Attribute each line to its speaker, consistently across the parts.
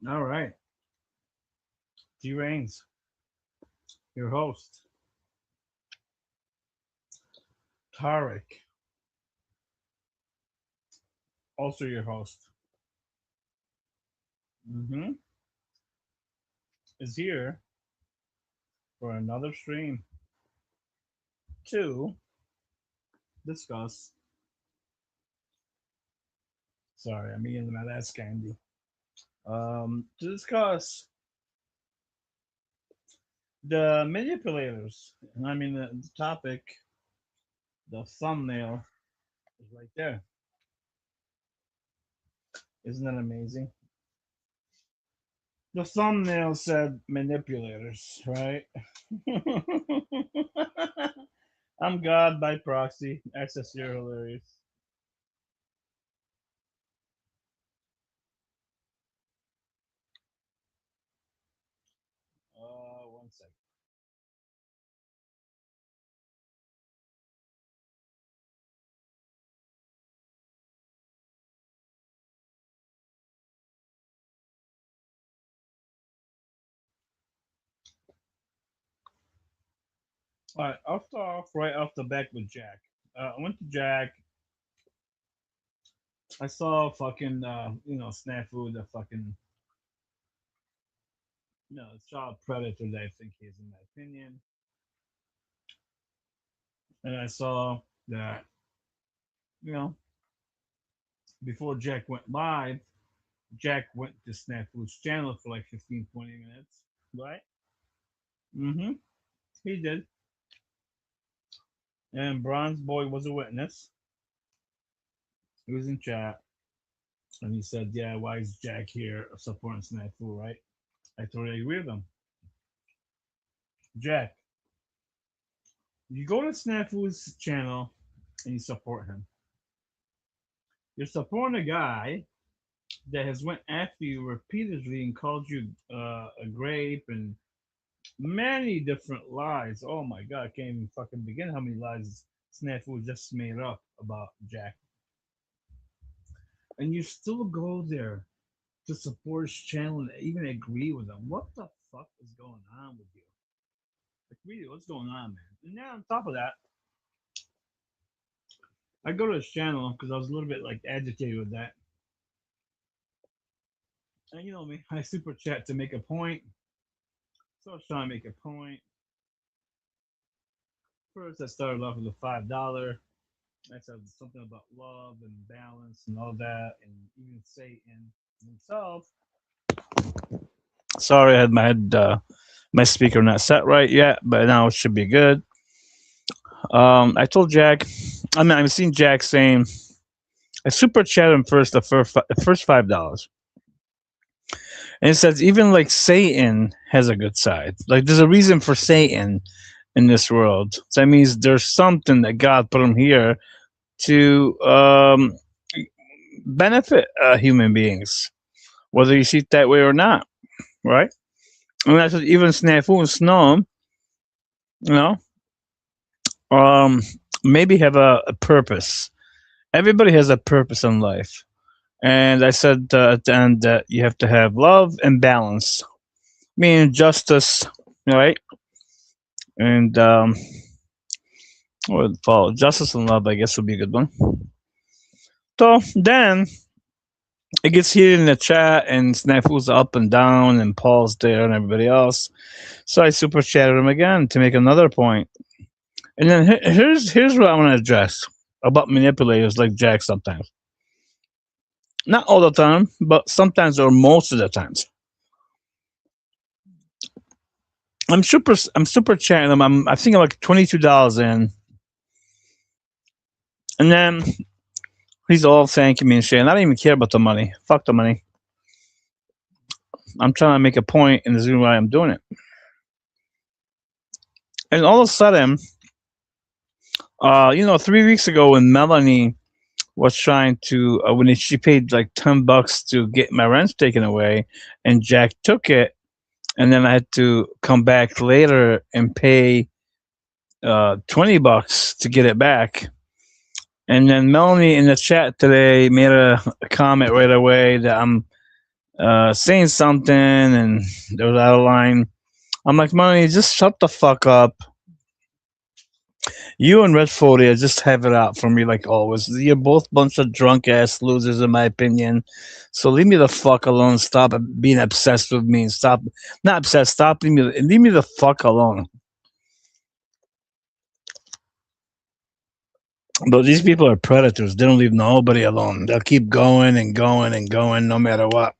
Speaker 1: All right. G Reigns, your host. Tarek, also your host. Mm-hmm. Is here for another stream to discuss. Sorry, I'm eating my last candy. To discuss the manipulators. And I mean, the topic, the thumbnail is right there. Isn't that amazing? The thumbnail said manipulators, right? I'm God by proxy. Access, you're hilarious. One second. All right, I'll start off right off the back with Jack. I went to Jack. I saw fucking, Snafu, the fucking, child predator that I think he is, in my opinion. And I saw that, you know, before Jack went live, Jack went to Snafu's channel for like 15, 20 minutes, right? Mm-hmm. He did. And Bronze Boy was a witness. He was in chat. And he said, yeah, why is Jack here supporting Snafu, right? I totally agree with him. Jack, you go to Snafu's channel and you support him. You're supporting a guy that has went after you repeatedly and called you a grape and many different lies. Oh my god, I can't even fucking begin how many lies Snafu just made up about Jack. And you still go there to support his channel and even agree with him. What the fuck is going on with you? Like, really, what's going on, man? And now on top of that, I go to his channel because I was a little bit like agitated with that. And you know me, I super chat to make a point. So I was trying to make a point. First, I started off with a $5. I said something about love and balance and all that, and even Satan himself. Sorry, I had my speaker not set right yet, but now it should be good. I told Jack, I've seen Jack saying, I super chat him first, the first $5. And it says even like Satan has a good side. Like there's a reason for Satan in this world. So that means there's something that God put him here to benefit human beings, whether you see it that way or not, right? And that's what even Snafu and Snow, you know, maybe have a purpose. Everybody has a purpose in life. And I said at the end that you have to have love and balance, meaning justice, right? And what would follow? Justice and love, I guess, would be a good one. So then it gets heated in the chat, and Snafu's up and down, and Paul's there, and everybody else. So I super chatted him again to make another point. And then here's what I want to address about manipulators like Jack sometimes. Not all the time, but sometimes or most of the times. I'm super chatting them. I think I'm like $22 in. And then he's all thanking me and shit. And I don't even care about the money. Fuck the money. I'm trying to make a point, and this is why I'm doing it. And all of a sudden, 3 weeks ago when Melanie was trying to, when she paid like $10 to get my rent taken away, and Jack took it, and then I had to come back later and pay $20 to get it back. And then Melanie in the chat today made a comment right away that I'm saying something and there was out of line. I'm like, Melanie, just shut the fuck up. You and Red40 just have it out for me like always. You're both bunch of drunk ass losers in my opinion. So leave me the fuck alone. Stop being obsessed with me and stop not obsessed, stop leave me the fuck alone. But these people are predators. They don't leave nobody alone. They'll keep going and going and going no matter what.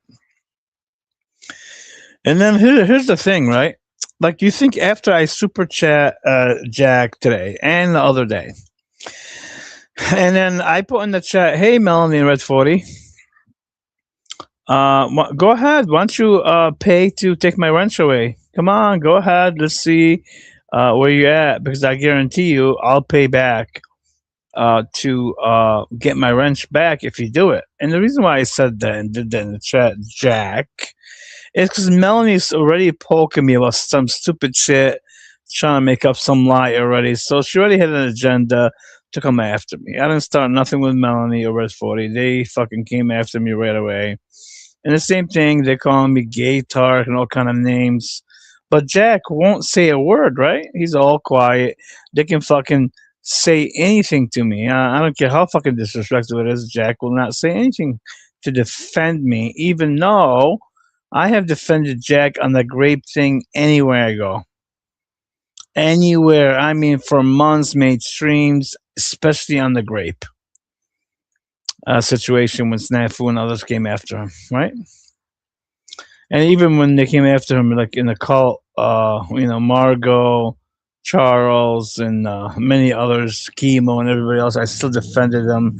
Speaker 1: And then here's the thing, right? Like, you think after I super chat Jack today and the other day, and then I put in the chat, hey, Melanie and Red40, go ahead. Why don't you pay to take my wrench away? Come on, go ahead. Let's see where you're at, because I guarantee you I'll pay back to get my wrench back if you do it. And the reason why I said that and did that in the chat, Jack, is because Melanie's already poking me about some stupid shit, trying to make up some lie already. So she already had an agenda to come after me. I didn't start nothing with Melanie or Red40. They fucking came after me right away. And the same thing, they're calling me gay Tark and all kind of names. But Jack won't say a word, right? He's all quiet. They can fucking say anything to me. I don't care how fucking disrespectful it is. Jack will not say anything to defend me, even though I have defended Jack on the grape thing anywhere I go. Anywhere. I mean, for months, made streams, especially on the grape situation when Snafu and others came after him, right? And even when they came after him, like in the cult, Margot, Charles, and many others, Chemo, and everybody else, I still defended them.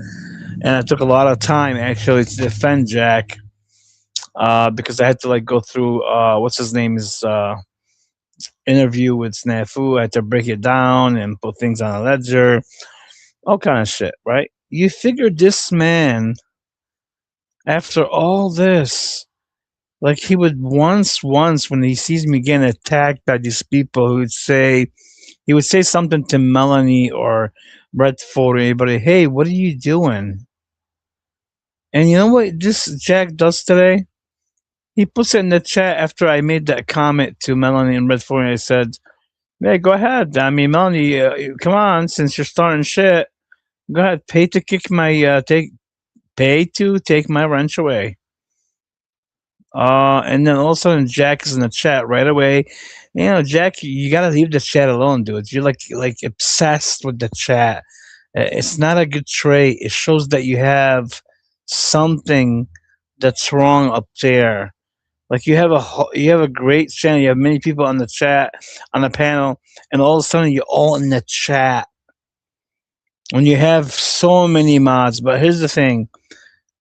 Speaker 1: And it took a lot of time, actually, to defend Jack. Because I had to like go through what's his name's interview with Snafu. I had to break it down and put things on a ledger, all kind of shit, right? You figured this man, after all this, like he would once when he sees me getting attacked by these people, he would say something to Melanie or Red40, anybody, hey, what are you doing? And you know what this Jack does today? He puts it in the chat after I made that comment to Melanie and Red40. I said, "Hey, go ahead. I mean, Melanie, come on. Since you're starting shit, go ahead. Pay to take my wrench away." And then all of a sudden, Jack is in the chat right away. You know, Jack, you gotta leave the chat alone, dude. You're like obsessed with the chat. It's not a good trait. It shows that you have something that's wrong up there. Like you have a great channel. You have many people on the chat, on the panel, and all of a sudden you're all in the chat. When you have so many mods, but here's the thing: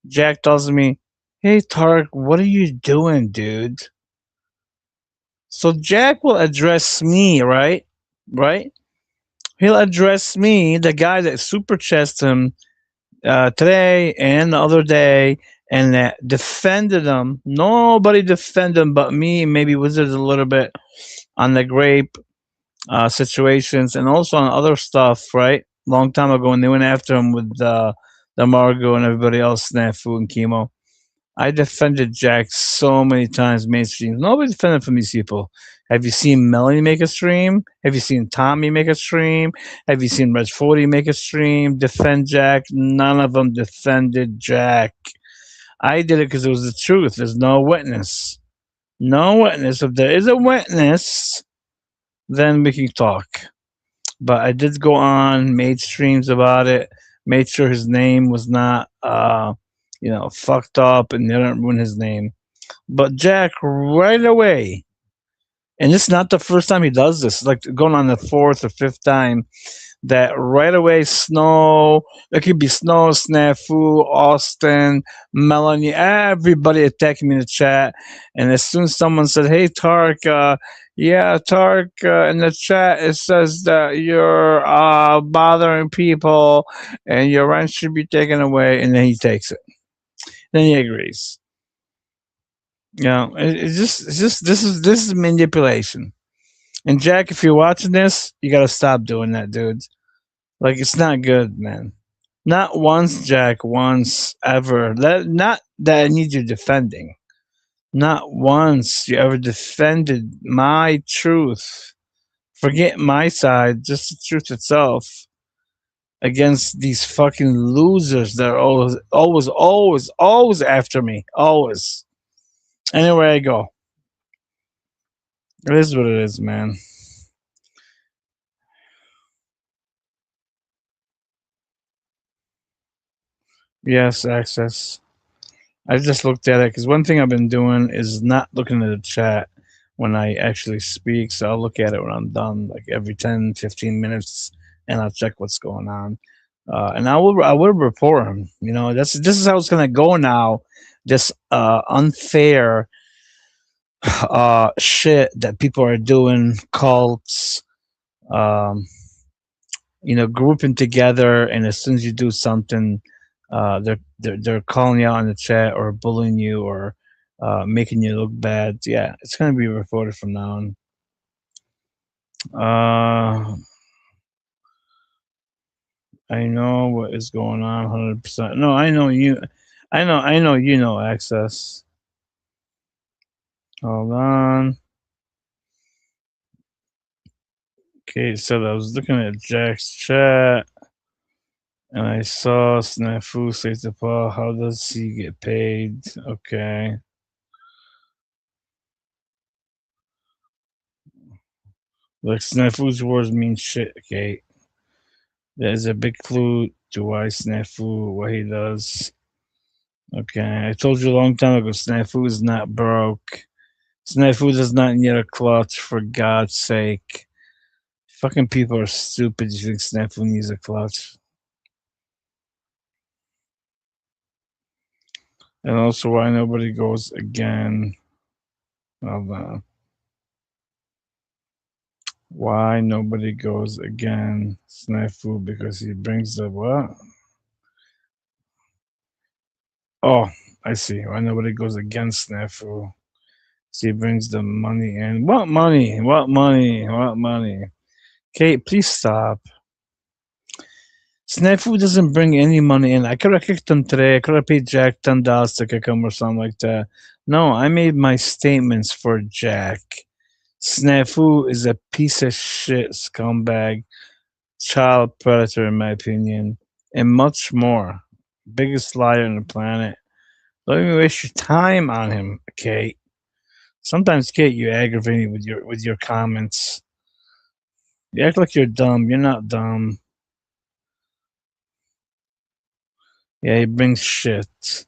Speaker 1: Jack tells me, "Hey Tark, what are you doing, dude?" So Jack will address me, right? Right? He'll address me, the guy that super chested him today and the other day, and that defended them. Nobody defended them but me, maybe Wizards a little bit on the grape situations, and also on other stuff, right? Long time ago when they went after him with the Margot and everybody else, Snafu and Chemo. I defended Jack so many times mainstream. Nobody defended from these people. Have you seen Melanie make a stream? Have you seen Tommy make a stream? Have you seen Red40 make a stream? Defend Jack? None of them defended Jack. I did it because it was the truth. There's no witness. No witness. If there is a witness, then we can talk. But I did go on, made streams about it, made sure his name was not, fucked up and didn't ruin his name. But Jack, right away, and it's not the first time he does this. It's like going on the fourth or fifth time that right away Snow, it could be Snow, Snafu, Austin, Melanie, everybody attacking me in the chat. And as soon as someone said, "Hey Tark, yeah, Tark, in the chat it says that you're bothering people and your rent should be taken away," and then he takes it. Then he agrees. It's just this is manipulation. And Jack, if you're watching this, you gotta stop doing that, dude. Like it's not good, man. Not once, Jack. Once ever. Not that I need you defending. Not once you ever defended my truth. Forget my side, just the truth itself. Against these fucking losers that are always after me. Always. Anywhere I go. It is what it is, man. Yes, access. I just looked at it because one thing I've been doing is not looking at the chat when I actually speak. So I'll look at it when I'm done, like every 10, 15 minutes, and I'll check what's going on. And I will report him. This is how it's gonna go now. This unfair shit that people are doing, cults, um, grouping together, and as soon as you do something, they're calling you out on the chat or bullying you or making you look bad. Yeah, it's gonna be reported from now on. I know what is going on 100%. No, I know you. I know you know access. Hold on. Okay, so I was looking at Jack's chat and I saw Snafu say to Paul, how does he get paid? Okay. Like Snafu's words mean shit, okay? That is a big clue to why Snafu, what he does. Okay, I told you a long time ago, Snafu is not broke. Snafu does not need a clutch, for God's sake. Fucking people are stupid. You think Snafu needs a clutch? And also, why nobody goes again? Hold on. Why nobody goes again? Snafu, because he brings the what? Oh, I see. Why nobody goes against Snafu? So he brings the money in. What money? What money? What money? Kate, please stop. Snafu doesn't bring any money in. I could have kicked him today. I could have paid Jack $10 to kick him or something like that. No, I made my statements for Jack. Snafu is a piece of shit scumbag, child predator, in my opinion, and much more. Biggest liar on the planet. Don't even waste your time on him, Kate. Sometimes, Kate, you aggravate me with your comments. You act like you're dumb. You're not dumb. Yeah, he brings shit.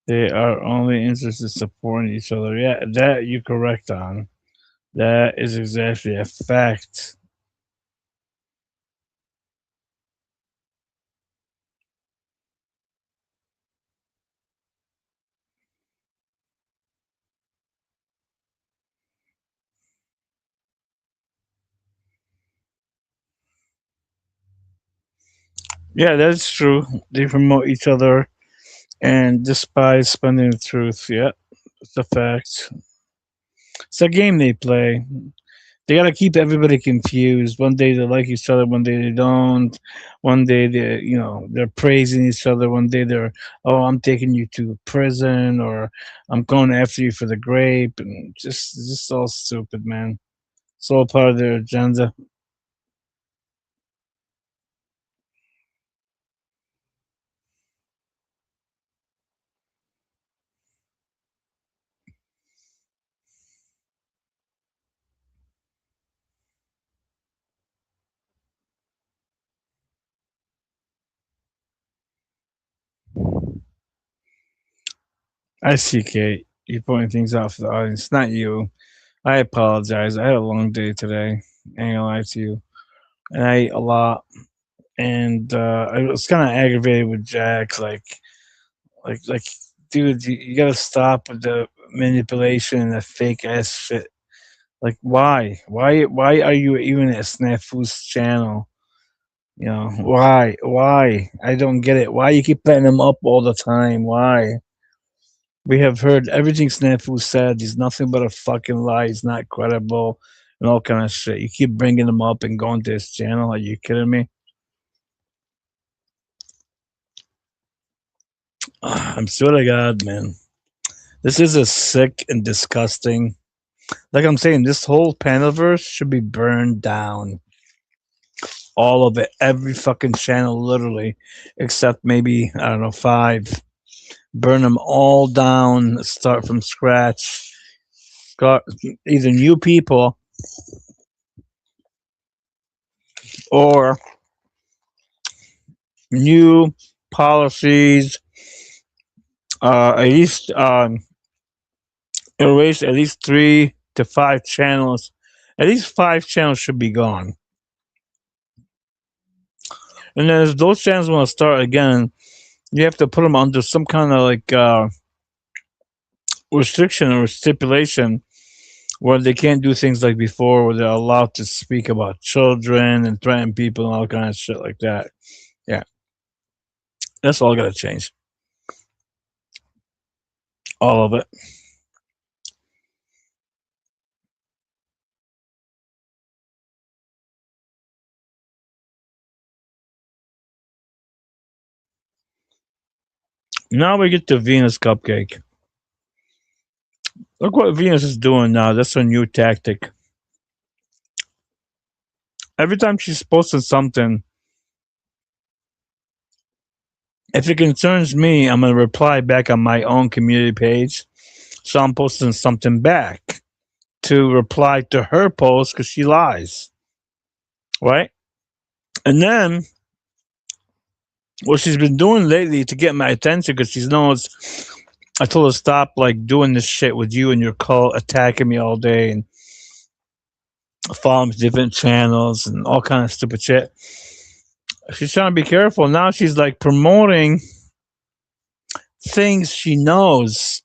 Speaker 1: They are only interested in supporting each other. Yeah, that you're correct on. That is exactly a fact. Yeah, that's true. They promote each other and despise spending the truth. Yeah, it's a fact. It's a game they play. They gotta keep everybody confused. One day they like each other, one day they don't. One day they're praising each other. One day they're, oh, I'm taking you to prison, or I'm going after you for the grape, and just all stupid, man. It's all part of their agenda. I see, Kate. You're pointing things out for the audience, not you. I apologize. I had a long day today. I ain't gonna lie to you. And I ate a lot, and I was kind of aggravated with Jack. Like, dude, you gotta stop with the manipulation and the fake ass shit. Like, why? Why are you even at Snafu's channel? Why? Why? I don't get it. Why you keep letting him up all the time? Why? We have heard everything Snafu said. He's nothing but a fucking lie. He's not credible and all kind of shit. You keep bringing him up and going to his channel. Are you kidding me? I'm swear to God, man. This is a sick and disgusting. Like I'm saying, this whole Panaverse should be burned down. All of it, every fucking channel, literally, except maybe I don't know, five. Burn them all down. Start from scratch. Got either new people or new policies. At least erase at least 3 to 5 channels. At least 5 channels should be gone. And then if those channels want to start again, you have to put them under some kind of like restriction or stipulation where they can't do things like before, where they're allowed to speak about children and threaten people and all kinds of shit like that. Yeah, that's all got to change. All of it. Now we get to Venus Cupcake. Look what Venus is doing now. That's a new tactic. Every time she's posting something, if it concerns me, I'm gonna reply back on my own community page. So I'm posting something back to reply to her post because she lies, right? And then what she's been doing lately to get my attention, because she knows I told her stop like doing this shit with you and your cult, attacking me all day and following different channels and all kind of stupid shit. She's trying to be careful. Now she's like promoting things she knows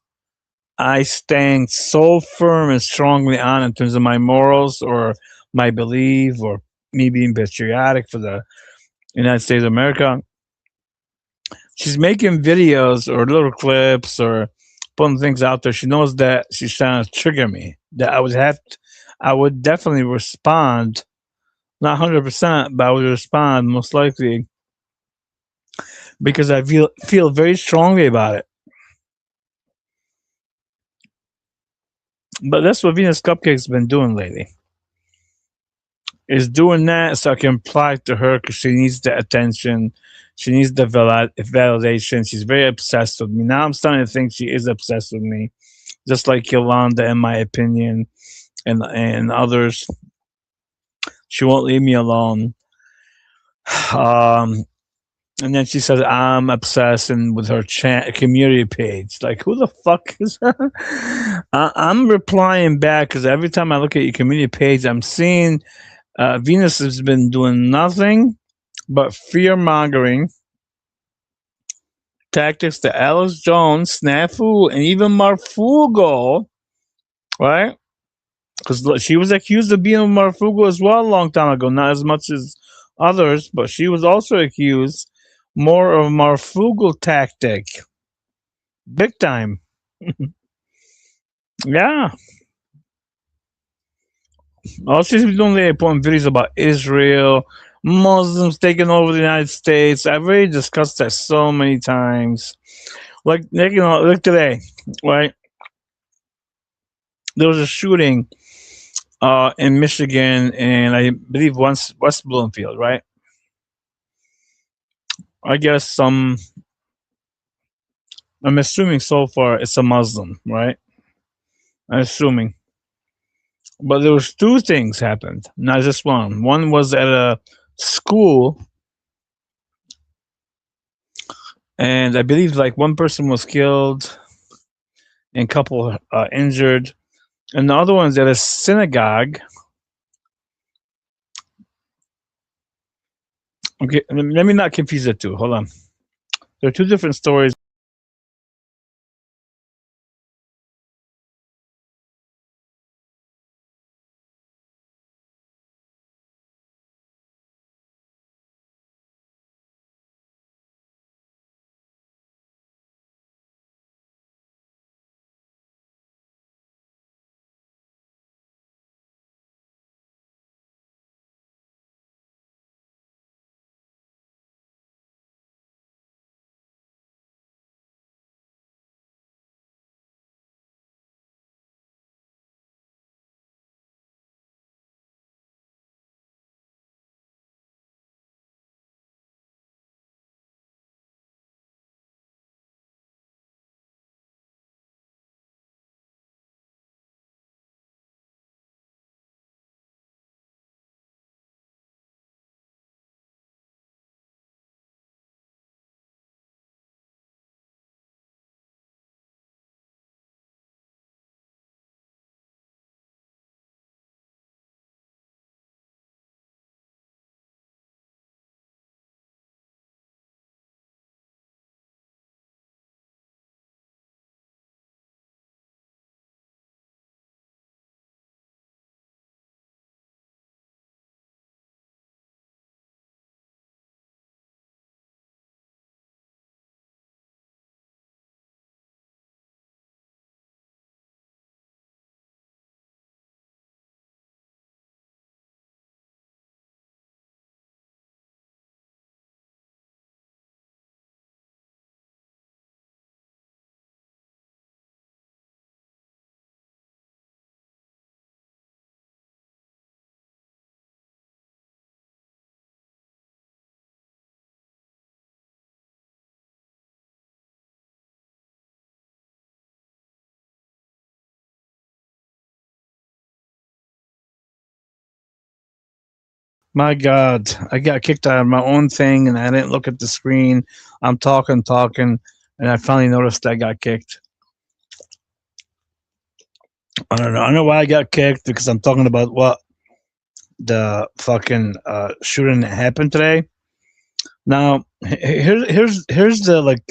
Speaker 1: I stand so firm and strongly on in terms of my morals or my belief or me being patriotic for the United States of America. She's making videos or little clips or putting things out there. She knows that she's trying to trigger me. That I would definitely respond, not 100%, but I would respond most likely because I feel very strongly about it. But that's what Venus Cupcake's been doing lately. Is doing that so I can reply to her because she needs the attention. She needs the validation. She's very obsessed with me. Now I'm starting to think she is obsessed with me, just like Yolanda, in my opinion, and others. She won't leave me alone. Um, and then she says I'm obsessed and with her community page. Like, who the fuck is that? I'm replying back because every time I look at your community page, I'm seeing Venus has been doing nothing but fear mongering tactics to Alice Jones, Snafu, and even Marfugo, right? Because she was accused of being a Marfugo as well a long time ago, not as much as others, but she was also accused more of Marfugo tactic. Big time. Yeah. All she's been doing lately, putting videos about Israel, Muslims taking over the United States. I've already discussed that so many times. Like like today, right? There was a shooting in Michigan, and I believe once West Bloomfield, right? I guess I'm assuming so far it's a Muslim, right? I'm assuming. But there was two things happened, not just one. One was at a school, and I believe like one person was killed and a couple injured, and the other one's at a synagogue. Okay, let me not confuse the two. Hold on, there are two different stories. My God, I got kicked out of my own thing, and I didn't look at the screen. I'm talking, and I finally noticed I got kicked. I don't know. I know why I got kicked because I'm talking about what the fucking shooting that happened today. Now, here's the like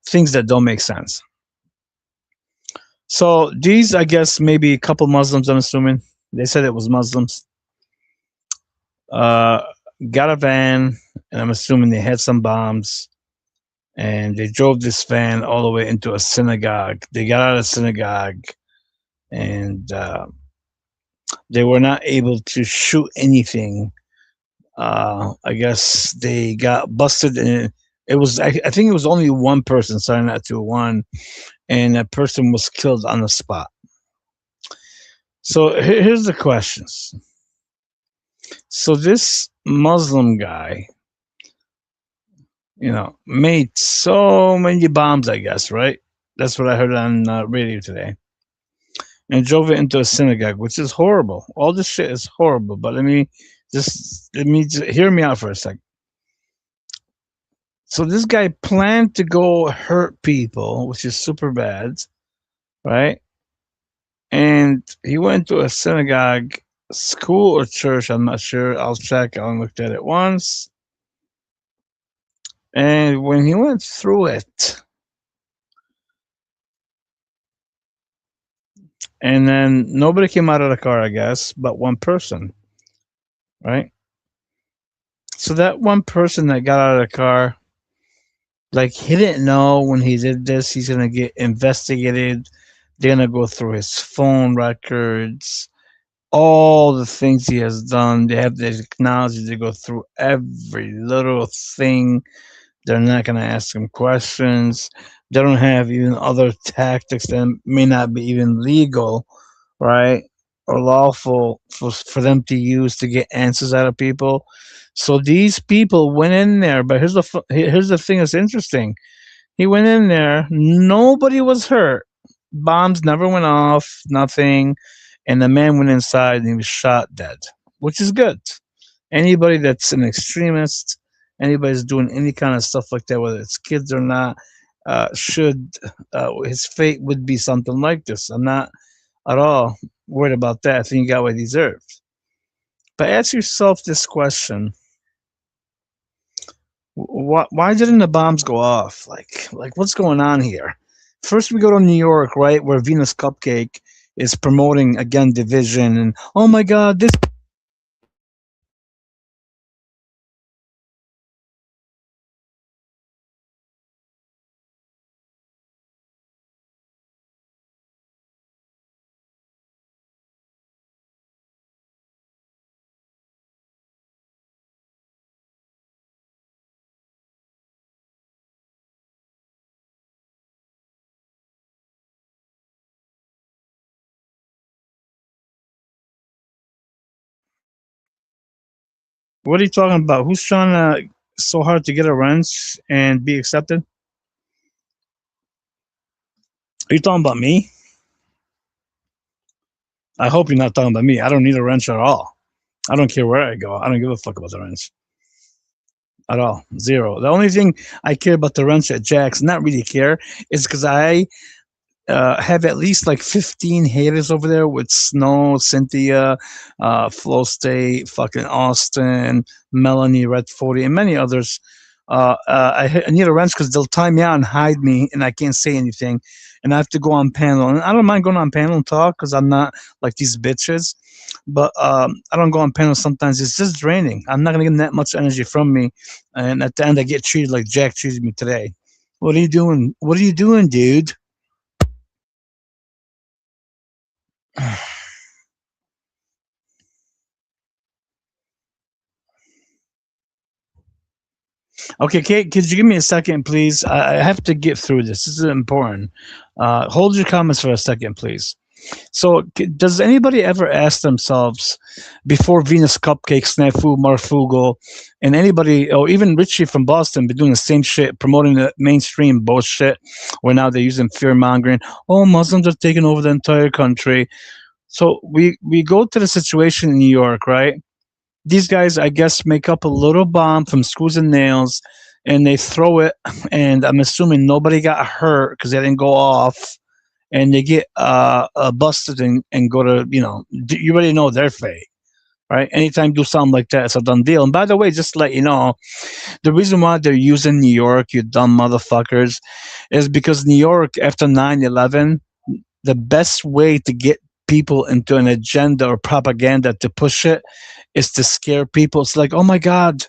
Speaker 1: things that don't make sense. So these, I guess, maybe a couple Muslims. I'm assuming they said it was Muslims. Uh, got a van, and I'm assuming they had some bombs, and they drove this van all the way into a synagogue. They got out of the synagogue, and they were not able to shoot anything. I guess they got busted, and it was I think it was only one person, sorry not to one, and that person was killed on the spot. So here's the questions. So this Muslim guy, made so many bombs, I guess, right? That's what I heard on radio today. And drove it into a synagogue, which is horrible. All this shit is horrible. But let me just hear me out for a second. So this guy planned to go hurt people, which is super bad, right? And he went to a synagogue, school or church. I'm not sure. I'll check. I looked at it once. And when he went through it, and then nobody came out of the car, I guess, but one person, right? So that one person that got out of the car, like he didn't know when he did this, he's gonna get investigated. They're gonna go through his phone records, all the things he has done. They have the technology to go through every little thing. They're not going to ask him questions. They don't have even other tactics that may not be even legal, right? Or lawful for them to use to get answers out of people. So these people went in there, but here's the thing that's interesting. He went in there, nobody was hurt. Bombs never went off, nothing. And the man went inside and he was shot dead, which is good. Anybody that's an extremist, anybody's doing any kind of stuff like that, whether it's kids or not, should his fate would be something like this. I'm not at all worried about that. I think he got what he deserved. But ask yourself this question: why didn't the bombs go off? Like what's going on here? First, we go to New York, right, where Venus Cupcake is promoting again division, and oh my God, this. What are you talking about? Who's trying to so hard to get a wrench and be accepted? Are you talking about me? I hope you're not talking about me. I don't need a wrench at all. I don't care where I go. I don't give a fuck about the wrench at all. Zero. The only thing I care about the wrench at Jack's, not really care, is because I have at least like 15 haters over there with Snow, CunTia, Flow State, fucking Austin, Melanie, Red40, and many others. I need a wrench because they'll tie me out and hide me, and I can't say anything. And I have to go on panel. And I don't mind going on panel and talk because I'm not like these bitches. But I don't go on panel sometimes. It's just draining. I'm not going to get that much energy from me. And at the end, I get treated like Jack treated me today. What are you doing? What are you doing, dude? Okay, Kate, could you give me a second, please? I have to get through this. This is important. Hold your comments for a second, please. So, does anybody ever ask themselves before Venus Cupcake, Snafu, Marfugo, and anybody, or even Richie from Boston, been doing the same shit, promoting the mainstream bullshit, where now they're using fear mongering? Oh, Muslims are taking over the entire country. So we go to the situation in New York, right? These guys, I guess, make up a little bomb from screws and nails, and they throw it. And I'm assuming nobody got hurt because they didn't go off, and they get busted and go to you already know their fate, right? Anytime you do something like that, it's a done deal. And by the way, just to let you know, the reason why they're using New York, you dumb motherfuckers, is because New York after 9/11, the best way to get people into an agenda or propaganda to push it is to scare people. It's like, oh my God,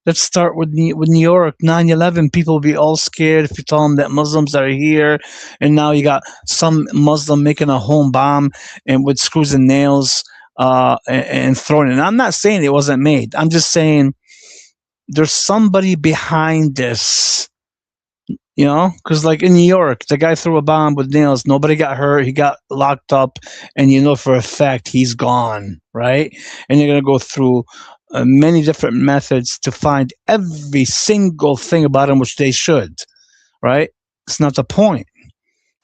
Speaker 1: let's start with New York, 9/11. People will be all scared if you tell them that Muslims are here. And now you got some Muslim making a home bomb and with screws and nails and throwing it. And I'm not saying it wasn't made. I'm just saying there's somebody behind this. Because like in New York, the guy threw a bomb with nails. Nobody got hurt. He got locked up, and you know for a fact he's gone, right? And you're gonna go through many different methods to find every single thing about him, which they should, right? It's not the point.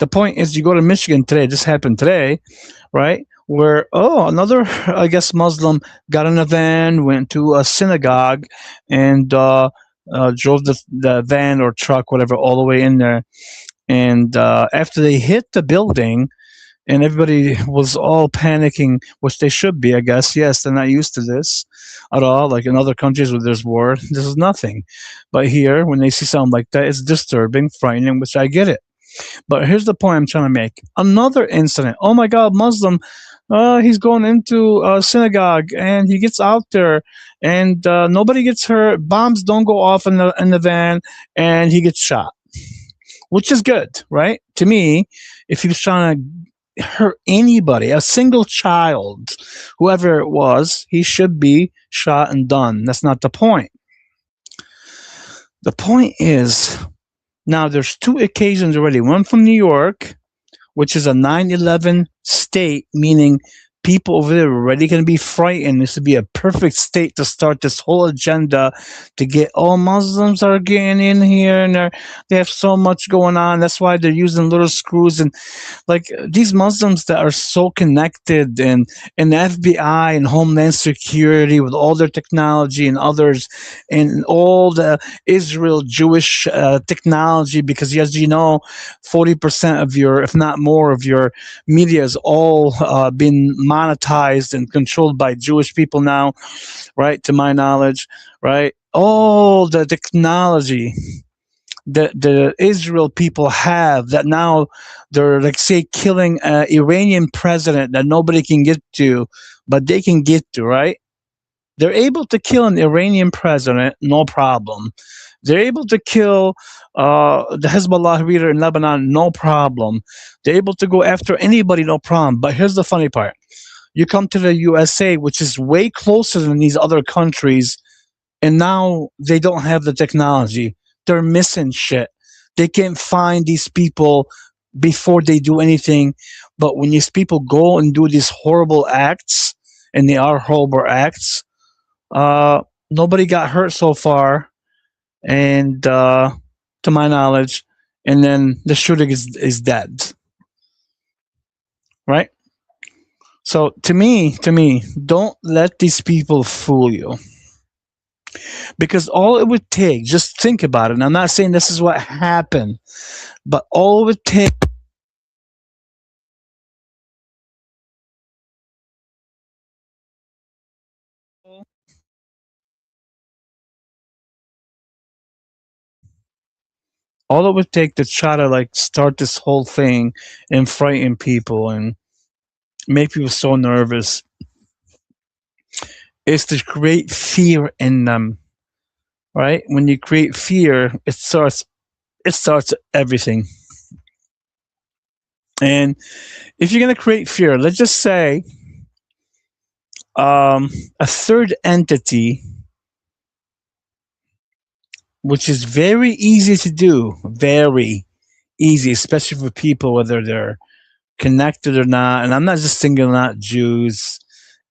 Speaker 1: The point is, you go to Michigan today. This happened today, right? Where another, I guess, Muslim got in a van, went to a synagogue, and drove the van or truck, whatever, all the way in there. And after they hit the building, and everybody was all panicking, which they should be, I guess. Yes, they're not used to this at all. Like in other countries where there's war, this is nothing. But here, when they see something like that, it's disturbing, frightening, which I get it. But here's the point I'm trying to make. Another incident. Oh my God, Muslim. He's going into a synagogue and he gets out there and nobody gets hurt. Bombs don't go off in the van and he gets shot, which is good, right? To me, if he was trying to hurt anybody, a single child, whoever it was, he should be shot and done. That's not the point. The point is, now there's two occasions already. One from New York, which is a 9/11 state, meaning people over there are already going to be frightened. This would be a perfect state to start this whole agenda to get all Muslims are getting in here and they have so much going on. That's why they're using little screws and like these Muslims that are so connected and the FBI and Homeland Security with all their technology and others and all the Israel Jewish technology, because as you know, 40% of your, if not more, of your media is all been monetized and controlled by Jewish people now, right? To my knowledge, right? All the technology that the Israel people have that now they're like say killing an Iranian president that nobody can get to, but they can get to, right? They're able to kill an Iranian president, no problem. They're able to kill the Hezbollah leader in Lebanon, no problem. They're able to go after anybody, no problem. But here's the funny part. You come to the USA, which is way closer than these other countries, and now they don't have the technology. They're missing shit. They can't find these people before they do anything. But when these people go and do these horrible acts, and they are horrible acts, nobody got hurt so far, and to my knowledge, and then the shooter is dead, right? So to me, don't let these people fool you. Because all it would take, just think about it. And I'm not saying this is what happened, but all it would take to try to like start this whole thing and frighten people and make people so nervous is to create fear in them, right? When you create fear, it starts everything. And if you're going to create fear, let's just say a third entity, which is very easy to do, very easy, especially for people, whether they're connected or not. And I'm not just singling out Jews,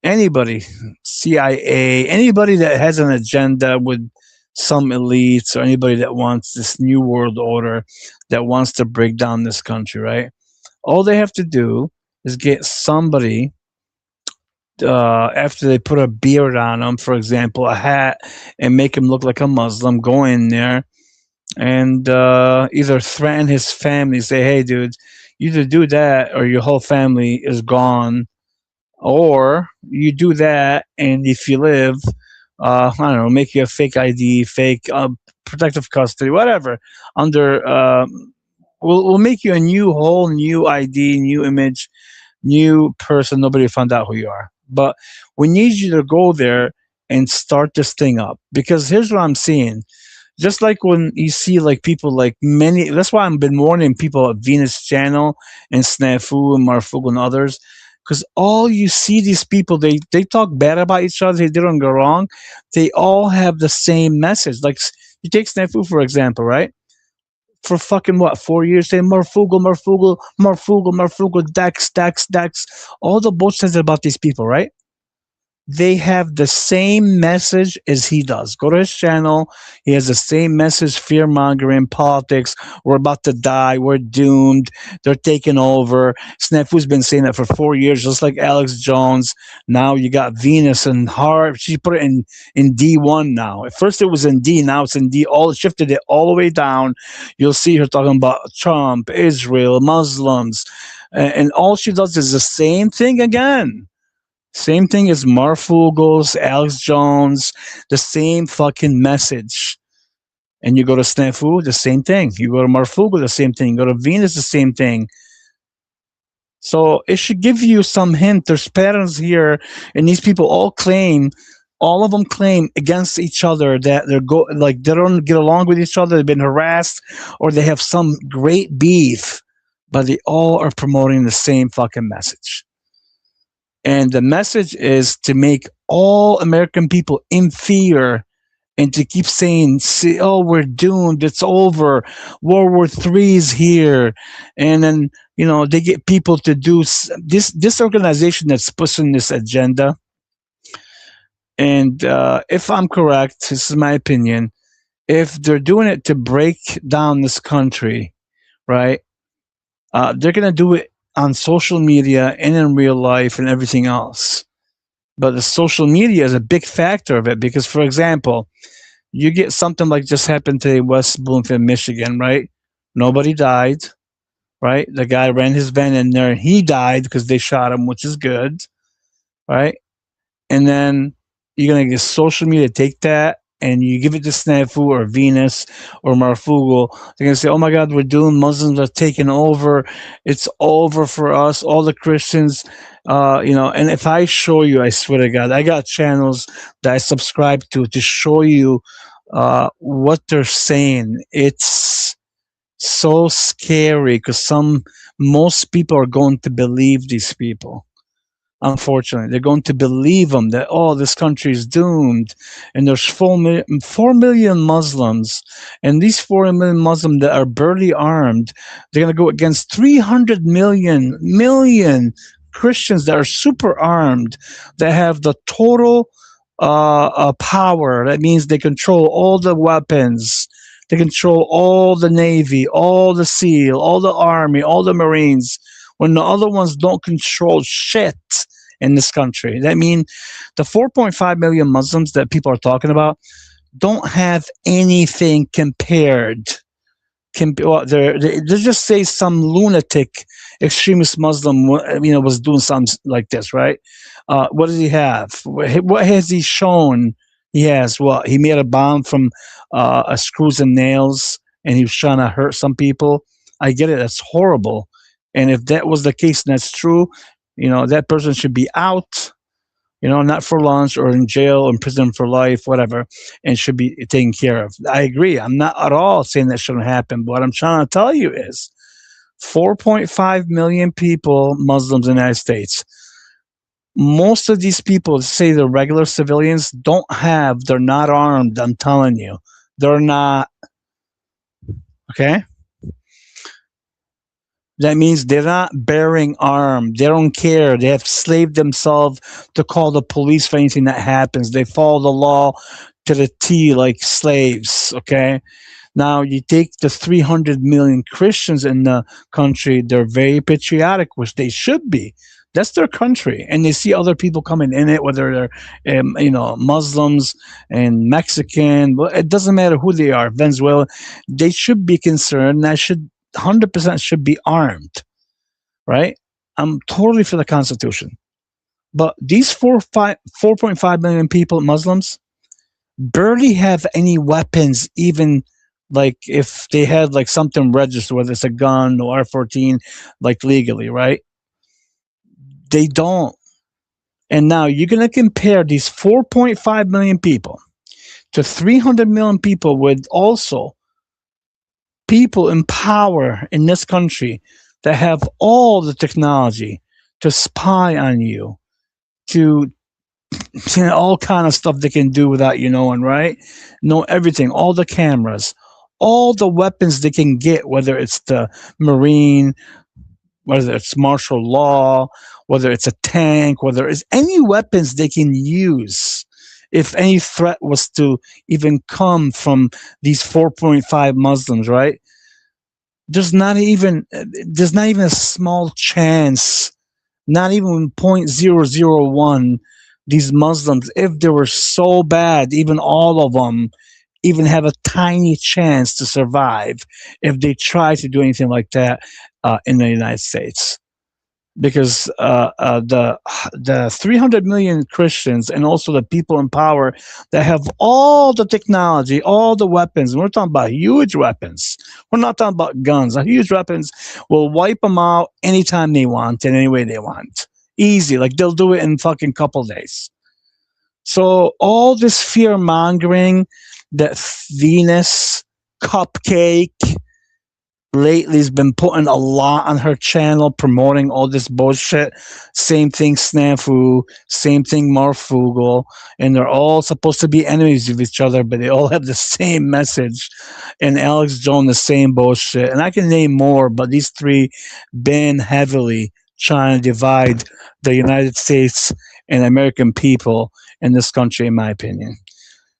Speaker 1: anybody, CIA, anybody that has an agenda with some elites or anybody that wants this new world order that wants to break down this country, right? All they have to do is get somebody, after they put a beard on them, for example, a hat, and make him look like a Muslim, go in there and either threaten his family, say, hey, dude, you either do that or your whole family is gone, or you do that, and if you live, I don't know, make you a fake ID, fake protective custody, whatever, under, we'll make you a whole new ID, new image, new person, nobody found out who you are. But we need you to go there and start this thing up. Because here's what I'm seeing. Just like when you see like people like many, that's why I've been warning people at Venus Channel and Snafu and Marfugo and others. Because all you see these people, they talk bad about each other, they don't go wrong. They all have the same message. Like you take Snafu, for example, right? For fucking what, 4 years saying Marfugo, Dex, all the bullshit about these people, right? They have the same message as he does. Go to his channel. He has the same message, fear mongering, politics. We're about to die. We're doomed. They're taking over. Snafu's been saying that for 4 years, just like Alex Jones. Now you got Venus and Hart. She put it in D1 now. At first it was in D. Now it's in D. All shifted it all the way down. You'll see her talking about Trump, Israel, Muslims. And all she does is the same thing again. Same thing as Marfugos, Alex Jones, the same fucking message. And you go to Snafu, the same thing. You go to Marfugo, the same thing. You go to Venus, the same thing. So it should give you some hint. There's patterns here, and these people all of them claim against each other that they don't get along with each other. They've been harassed, or they have some great beef. but they all are promoting the same fucking message. And the message is to make all American people in fear and to keep saying, see, oh, we're doomed, it's over, World War III is here. And then, they get people to do this organization that's pushing this agenda. And if I'm correct, this is my opinion, if they're doing it to break down this country, right, they're going to do it on social media and in real life and everything else. But the social media is a big factor of it because, for example, you get something like just happened today, West Bloomfield, Michigan, right? Nobody died, right? The guy ran his van in there and he died because they shot him, which is good, right? And then you're going to get social media take that and you give it to Snafu or Venus or Marfugo. They're going to say, oh my God, we're doomed. Muslims are taking over. It's over for us. All the Christians, and if I show you, I swear to God, I got channels that I subscribe to show you what they're saying. It's so scary because most people are going to believe these people. Unfortunately, they're going to believe them that, oh, this country is doomed. And there's 4 million Muslims. And these 4 million Muslims that are barely armed, they're going to go against 300 million Christians that are super armed, that have the total power. That means they control all the weapons. They control all the Navy, all the SEAL, all the Army, all the Marines, when the other ones don't control shit in this country. That means the 4.5 million Muslims that people are talking about don't have anything compared. They just say some lunatic extremist Muslim, was doing something like this, right? What does he have? What has he shown? He has what? He made a bomb from screws and nails, and he was trying to hurt some people. I get it. That's horrible. And if that was the case and that's true, that person should be out, not for lunch or in jail or in prison for life, whatever, and should be taken care of. I agree. I'm not at all saying that shouldn't happen. But what I'm trying to tell you is 4.5 million people, Muslims in the United States. Most of these people, say the regular civilians, they're not armed. I'm telling you, they're not. Okay. That means they're not bearing arms. They don't care. They have slaved themselves to call the police for anything that happens. They follow the law to the T like slaves, okay? Now, you take the 300 million Christians in the country, they're very patriotic, which they should be. That's their country. And they see other people coming in it, whether they're, Muslims and Mexican. Well, it doesn't matter who they are, Venezuela. They should be concerned. That should 100% should be armed, right? I'm totally for the Constitution. But these 4.5 million people, Muslims, barely have any weapons, even like if they had like something registered, whether it's a gun or R14, like legally, right? They don't. And now you're going to compare these 4.5 million people to 300 million people with also people in power in this country that have all the technology to spy on you, to all kind of stuff they can do without you knowing, right? Know everything, all the cameras, all the weapons they can get, whether it's the Marine, whether it's martial law, whether it's a tank, whether it's any weapons they can use. If any threat was to even come from these 4.5 Muslims, right? There's not even a small chance, not even 0.001, these Muslims, if they were so bad, even all of them, even have a tiny chance to survive if they try to do anything like that in the United States. Because the 300 million Christians and also the people in power that have all the technology, all the weapons, and we're talking about huge weapons. We're not talking about guns. Huge weapons will wipe them out anytime they want and any way they want. Easy. Like they'll do it in fucking couple days. So all this fear mongering that Venus, cupcake, lately has been putting a lot on her channel, promoting all this bullshit. Same thing, Snafu. Same thing, Marfugal. And they're all supposed to be enemies of each other, but they all have the same message. And Alex Jones, the same bullshit. And I can name more, but these three been heavily trying to divide the United States and American people in this country, in my opinion.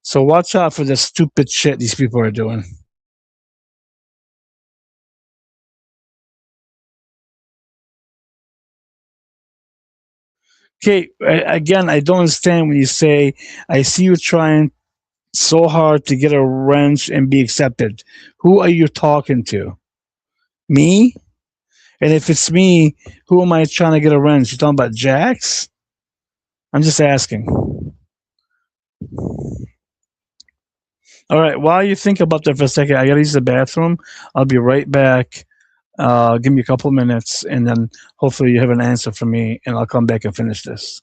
Speaker 1: So watch out for the stupid shit these people are doing. Okay, again, I don't understand when you say, I see you trying so hard to get a wrench and be accepted. Who are you talking to? Me? And if it's me, who am I trying to get a wrench? You talking about Jax? I'm just asking. All right, while you think about that for a second, I gotta use the bathroom. I'll be right back. Give me a couple minutes, and then hopefully you have an answer for me, and I'll come back and finish this.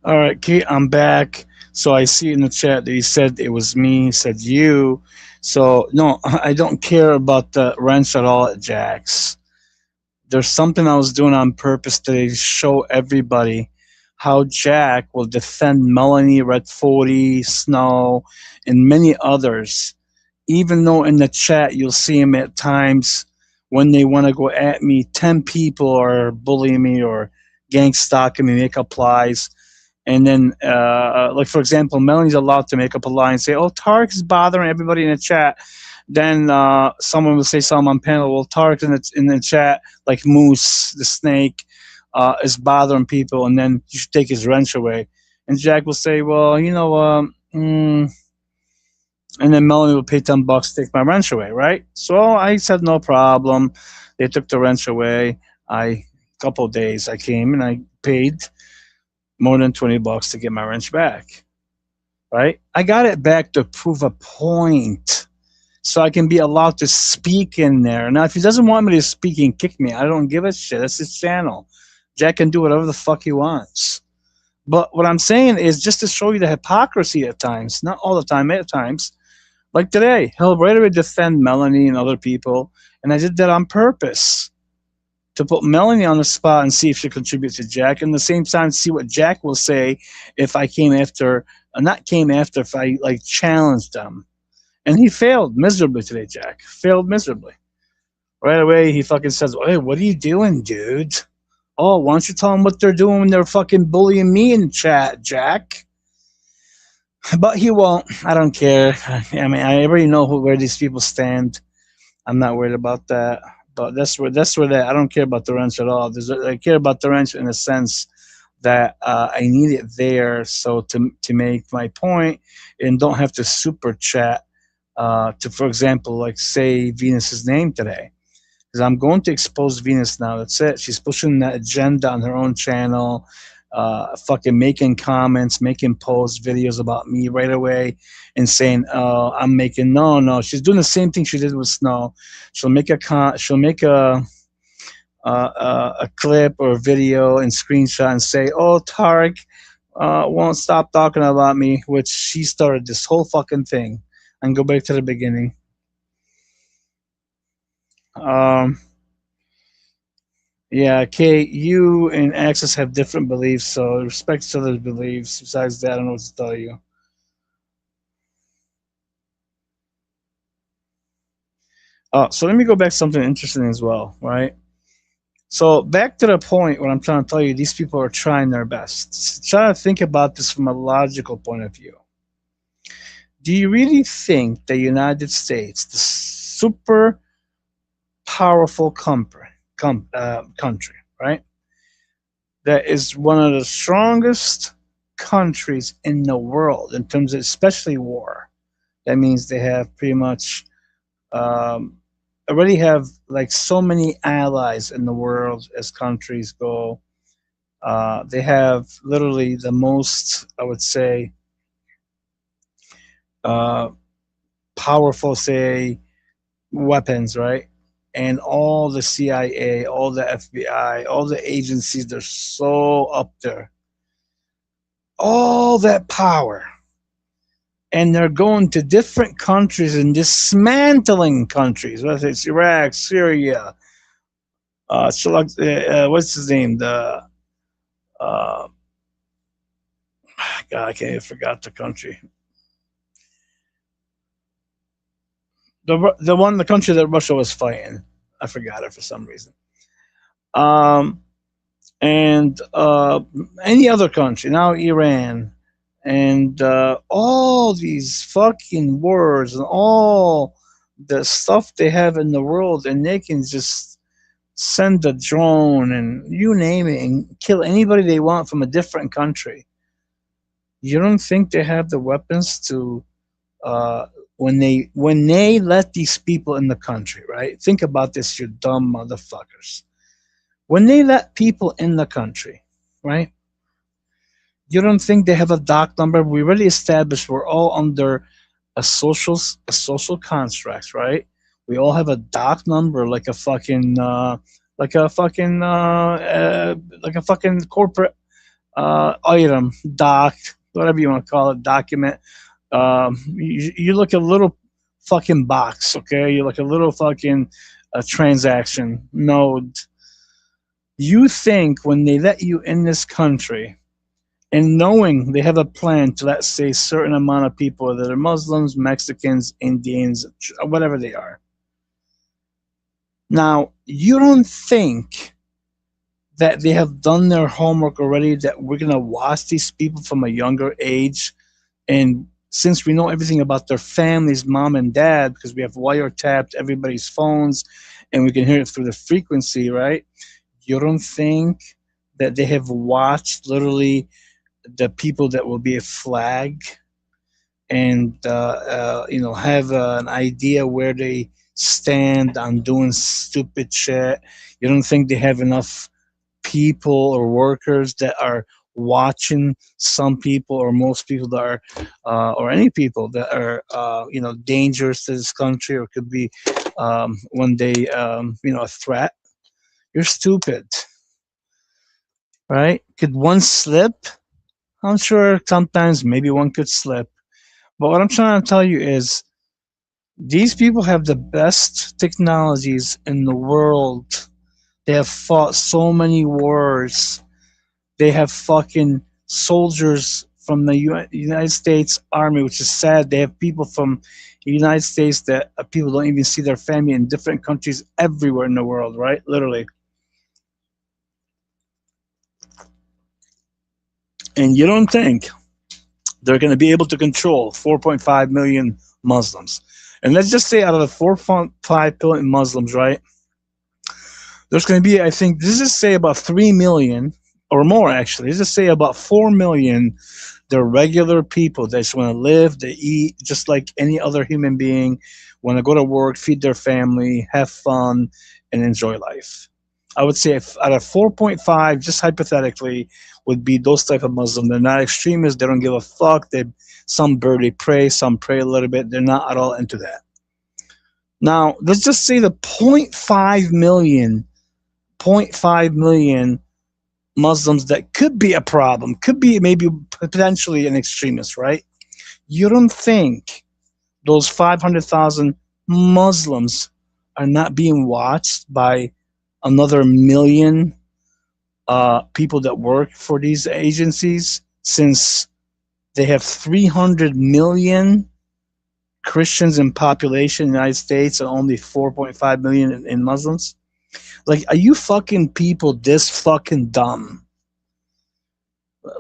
Speaker 1: All right, Kate, I'm back. So I see in the chat that he said it was me, he said you. So no, I don't care about the wrench at all at Jack's. There's something I was doing on purpose today to show everybody how Jack will defend Melanie, Red40, Snow, and many others. Even though in the chat you'll see him at times when they want to go at me, 10 people are bullying me or gang stalking me, make up lies. And then, like for example, Melanie's allowed to make up a lie and say, "Oh, Tarek is bothering everybody in the chat." Then someone will say something on panel. Well, Tarek in the chat, like Moose the snake, is bothering people, and then you should take his wrench away. And Jack will say, "Well, and then Melanie will pay $10 to take my wrench away, right?" So I said, "No problem." They took the wrench away. Couple of days, I came and I paid more than $20 to get my wrench back, right? I got it back to prove a point so I can be allowed to speak in there. Now, if he doesn't want me to speak and kick me, I don't give a shit. That's his channel. Jack can do whatever the fuck he wants. But what I'm saying is just to show you the hypocrisy at times, not all the time, at times. Like today, he'll right away defend Melanie and other people, and I did that on purpose to put Melanie on the spot and see if she contributes to Jack, and at the same time see what Jack will say if I came after, not came after, if I like challenged them. And he failed miserably today, Jack. Failed miserably. Right away, he fucking says, "Hey, what are you doing, dude? Oh, why don't you tell them what they're doing when they're fucking bullying me in chat, Jack?" But he won't. I don't care. I mean, I already know where these people stand. I'm not worried about that. But that's where I don't care about the wrench at all. I care about the wrench in a sense that I need it there so to make my point and don't have to super chat to, for example, like say Venus's name today. Because I'm going to expose Venus now. That's it. She's pushing that agenda on her own channel, fucking making comments, making posts, videos about me right away, and saying, "Oh, I'm making no." She's doing the same thing she did with Snow. She'll make a clip or a video and screenshot and say, "Oh, Tarek won't stop talking about me," which she started this whole fucking thing. And go back to the beginning. Yeah, Kate, you and Axis have different beliefs, so respect each other's beliefs. Besides that, I don't know what to tell you. So let me go back to something interesting as well, right? So back to the point what I'm trying to tell you, these people are trying their best. Try to think about this from a logical point of view. Do you really think the United States, the super powerful country, right? That is one of the strongest countries in the world in terms of especially war. That means they have pretty much already have like so many allies in the world as countries go. They have literally the most, I would say, powerful, say, weapons, right? And all the CIA, all the FBI, all the agencies, they're so up there. All that power. And they're going to different countries and dismantling countries, whether it's Iraq, Syria, what's his name? God, I can't even forgot the country. The country that Russia was fighting. I forgot it for some reason. And any other country, now Iran, and all these fucking wars and all the stuff they have in the world, and they can just send a drone and you name it and kill anybody they want from a different country. You don't think they have the weapons to when they let these people in the country, right? Think about this, you dumb motherfuckers. When they let people in the country, right? You don't think they have a doc number? We already established we're all under a social construct, right? We all have a doc number, like a fucking corporate item, doc, whatever you want to call it, document. You look at a little fucking box, okay? You look at a little fucking transaction node. You think when they let you in this country, and knowing they have a plan to, let's say, certain amount of people that are Muslims, Mexicans, Indians, whatever they are. Now, you don't think that they have done their homework already, that we're going to watch these people from a younger age, and since we know everything about their families, mom and dad, because we have wiretapped everybody's phones and we can hear it through the frequency, right? You don't think that they have watched literally the people that will be a flag, and have an idea where they stand on doing stupid shit? You don't think they have enough people or workers that are watching some people or most people that are or any people that are dangerous to this country, or could be one day a threat? You're stupid, right? Could one slip? I'm sure sometimes maybe one could slip. But what I'm trying to tell you is these people have the best technologies in the world. They have fought so many wars. They have fucking soldiers from the United States Army, which is sad. They have people from the United States that people don't even see their family in different countries everywhere in the world, right? Literally. And you don't think they're going to be able to control 4.5 million Muslims. And let's just say out of the 4.5 billion Muslims, right, there's going to be, I think, let's just say about 3 million or more, actually. Let's just say about 4 million. They're regular people. They just want to live, they eat just like any other human being, want to go to work, feed their family, have fun, and enjoy life. I would say if out of 4.5, just hypothetically, would be those type of Muslims. They're not extremists. They don't give a fuck. Some barely pray, some pray a little bit. They're not at all into that. Now, let's just say the point 5 million Muslims that could be a problem, could be maybe potentially an extremist, right? You don't think those 500,000 Muslims are not being watched by another million people that work for these agencies, since they have 300 million Christians in population in the United States and only 4.5 million in Muslims? Like, are you fucking people this fucking dumb?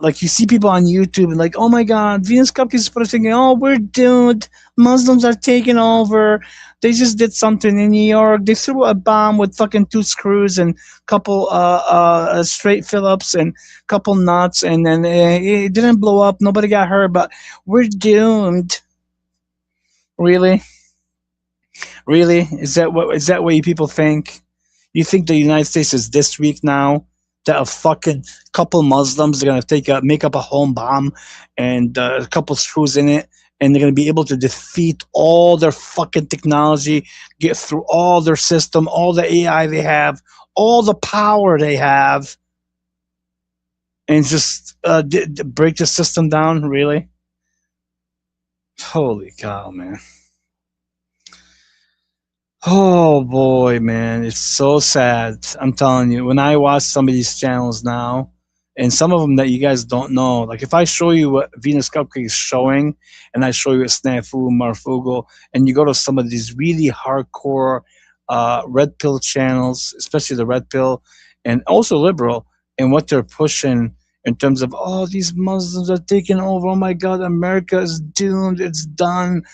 Speaker 1: Like, you see people on YouTube and like, oh my god, Venus Cupcake is thinking, oh, we're doomed. Muslims are taking over. They just did something in New York. They threw a bomb with fucking 2 screws and couple straight Phillips and couple nuts, and then it didn't blow up. Nobody got hurt, but we're doomed. Really? Really? Is that what you people think? You think the United States is this weak now? That a fucking couple Muslims are gonna make up a home bomb and a couple screws in it, and they're gonna be able to defeat all their fucking technology, get through all their system, all the AI they have, all the power they have, and just break the system down? Really? Holy cow, man. Oh boy, man, it's so sad. I'm telling you, when I watch some of these channels now, and some of them that you guys don't know, like if I show you what Venus Cupcake is showing, and I show you a Snafu, Marfugo, and you go to some of these really hardcore red pill channels, especially the red pill, and also liberal, and what they're pushing in terms of, oh, these Muslims are taking over. Oh my God, America is doomed. It's done.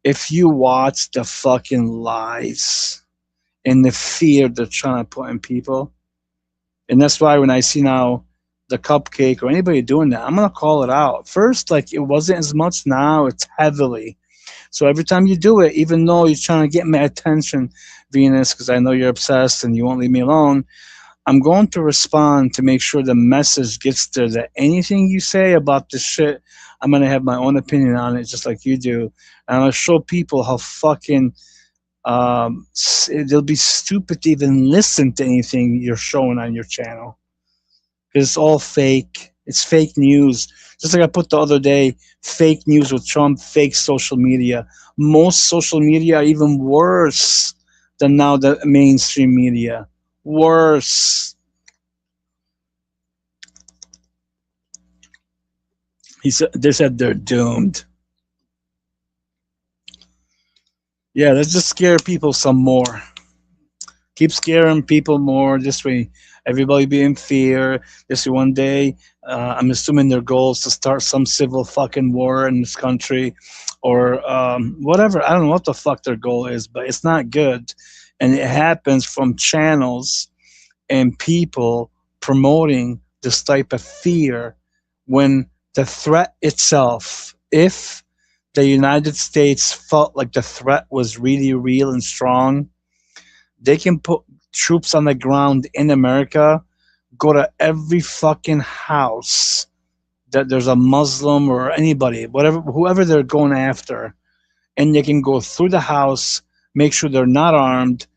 Speaker 1: If you watch the fucking lies and the fear they're trying to put in people, and that's why when I see now the cupcake or anybody doing that, I'm gonna call it out. First, like, it wasn't as much. Now it's heavily. So every time you do it, even though you're trying to get my attention, Venus, because I know you're obsessed and you won't leave me alone, I'm going to respond to make sure the message gets there, that anything you say about this shit, I'm going to have my own opinion on it, just like you do. And I'm going to show people how fucking they'll be stupid to even listen to anything you're showing on your channel, because it's all fake. It's fake news. Just like I put the other day, fake news with Trump, fake social media. Most social media are even worse than now the mainstream media. Worse. They said they're doomed. Yeah, let's just scare people some more. Keep scaring people more. This way, everybody be in fear. This way, one day, I'm assuming their goal is to start some civil fucking war in this country, or whatever. I don't know what the fuck their goal is, but it's not good, and it happens from channels and people promoting this type of fear when the threat itself, if the United States felt like the threat was really real and strong, they can put troops on the ground in America, go to every fucking house that there's a Muslim or anybody, whatever, whoever they're going after, and they can go through the house, make sure they're not armed.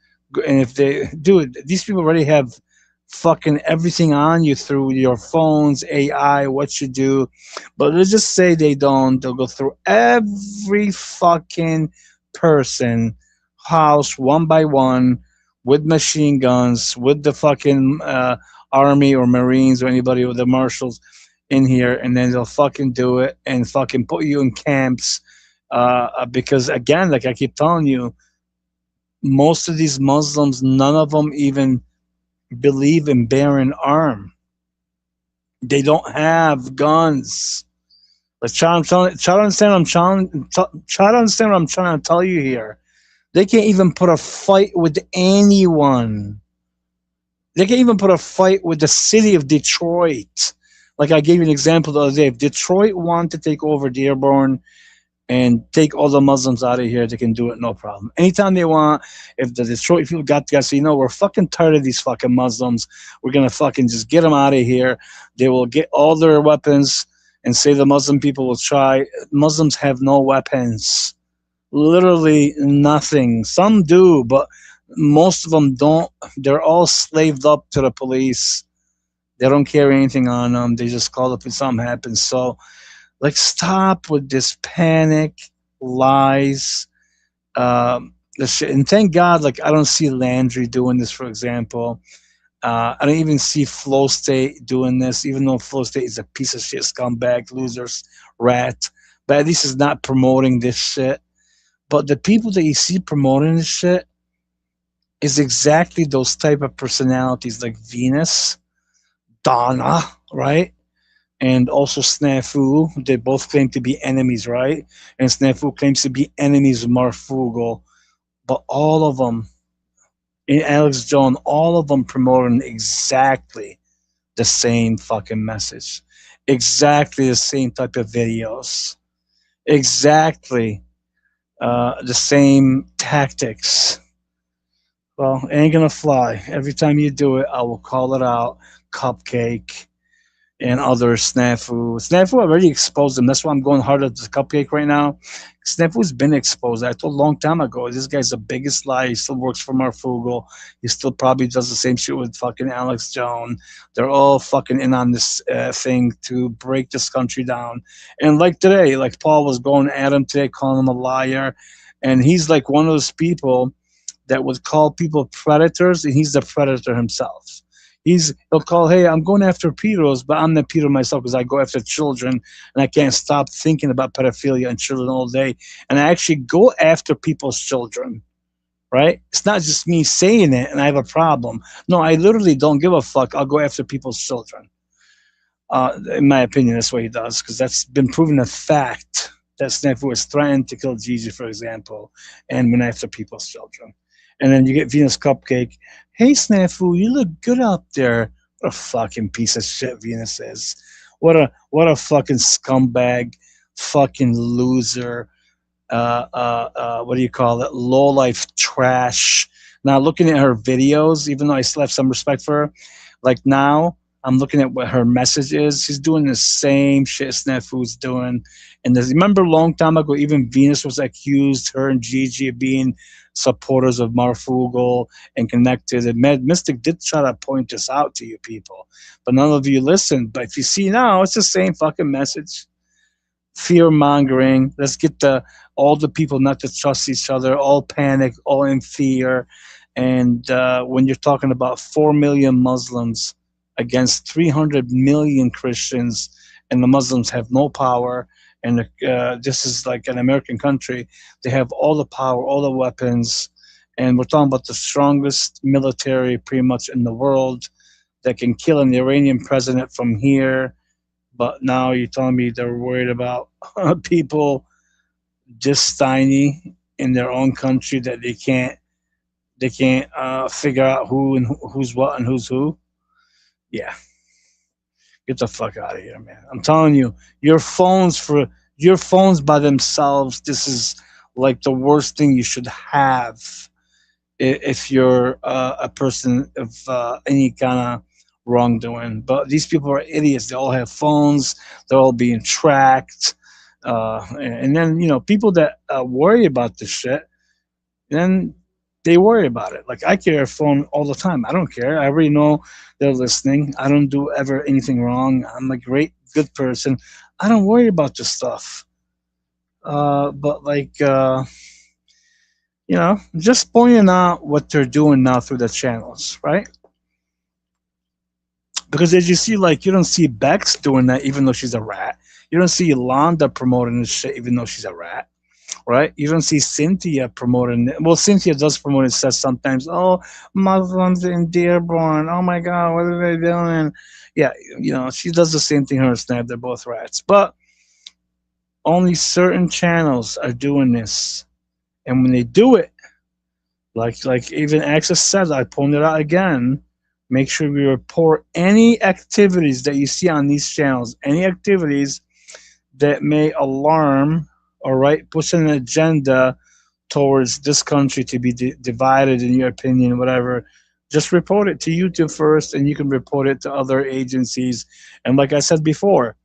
Speaker 1: And if they do it, these people already have fucking everything on you through your phones, AI, what you do. But let's just say they don't. They'll go through every fucking person, house, one by one, with machine guns, with the fucking army or Marines or anybody with the marshals in here, and then they'll fucking do it and fucking put you in camps. Because again, like I keep telling you, most of these Muslims, none of them even believe in bearing arm. They don't have guns. Let's try to understand what try to understand what I'm trying to tell you here. They can't even put a fight with anyone. They can't even put a fight with the city of Detroit. Like I gave you an example the other day. If Detroit wanted to take over Dearborn and take all the Muslims out of here, they can do it, no problem. Anytime they want, if the Detroit people got to say, we're fucking tired of these fucking Muslims, we're going to fucking just get them out of here. They will get all their weapons and say the Muslim people will try. Muslims have no weapons. Literally nothing. Some do, but most of them don't. They're all slaved up to the police. They don't carry anything on them. They just call up when something happens. So, like, stop with this panic, lies, this shit. And thank God, like, I don't see Landry doing this, for example. I don't even see Flow State doing this, even though Flow State is a piece of shit, scumbag, losers, rat. But at least he's not promoting this shit. But the people that you see promoting this shit is exactly those type of personalities, like Venus, Donna, right? And also Snafu. They both claim to be enemies, right? And Snafu claims to be enemies of Marfugal. But all of them, and Alex Jones, all of them promoting exactly the same fucking message. Exactly the same type of videos. Exactly the same tactics. Well, it ain't gonna fly. Every time you do it, I will call it out. Cupcake and other Snafu. Snafu already exposed them. That's why I'm going hard at the Cupcake right now. Snafu's been exposed. I told a long time ago, this guy's the biggest lie. He still works for Marfugal. He still probably does the same shit with fucking Alex Jones. They're all fucking in on this thing to break this country down. And like today, like Paul was going at him today, calling him a liar. And he's like one of those people that would call people predators, and he's the predator himself. He'll call, hey, I'm going after pedos, but I'm not pedo myself because I go after children and I can't stop thinking about pedophilia and children all day. And I actually go after people's children, right? It's not just me saying it and I have a problem. No, I literally don't give a fuck. I'll go after people's children. In my opinion, that's what he does, because that's been proven a fact that Snafu was threatened to kill Gigi, for example, and went after people's children. And then you get Venus Cupcake. Hey, Snafu, you look good out there. What a fucking piece of shit Venus is. What a fucking scumbag, fucking loser. What do you call it? Low life trash. Now looking at her videos, even though I still have some respect for her, like now I'm looking at what her message is. She's doing the same shit Snafu's doing. And remember, a long time ago, even Venus was accused, her and Gigi, of being supporters of Marfugal and connected. And Mystic did try to point this out to you people, but none of you listened. But if you see now, it's the same fucking message. Fear mongering. Let's get all the people not to trust each other, all panic, all in fear. And when you're talking about 4 million Muslims against 300 million Christians, and the Muslims have no power, and this is like an American country, they have all the power, all the weapons, and we're talking about the strongest military pretty much in the world that can kill an Iranian president from here. But now you're telling me they're worried about people just tiny in their own country that they can't figure out who and who's what and who's who. Yeah, get the fuck out of here, man. I'm telling you, your phones by themselves. This is like the worst thing you should have if you're a person of any kind of wrongdoing. But these people are idiots. They all have phones. They're all being tracked. And then, people that worry about this shit, then they worry about it. Like, I carry a phone all the time. I don't care. I already know they're listening. I don't do ever anything wrong. I'm a good person. I don't worry about this stuff. But like, just pointing out what they're doing now through the channels, right? Because as you see, like, you don't see Bex doing that even though she's a rat. You don't see Londa promoting this shit even though she's a rat, right? You don't see CunTia promoting it. Well, CunTia does promote it, says sometimes, oh, Muslims in Dearborn, oh my God, what are they doing? Yeah, she does the same thing, her and Snap, they're both rats. But only certain channels are doing this. And when they do it, like even Access said, I pointed out again, make sure we report any activities that you see on these channels, any activities that may alarm, all right, push an agenda towards this country to be divided, in your opinion, whatever. Just report it to YouTube first, and you can report it to other agencies. And like I said before,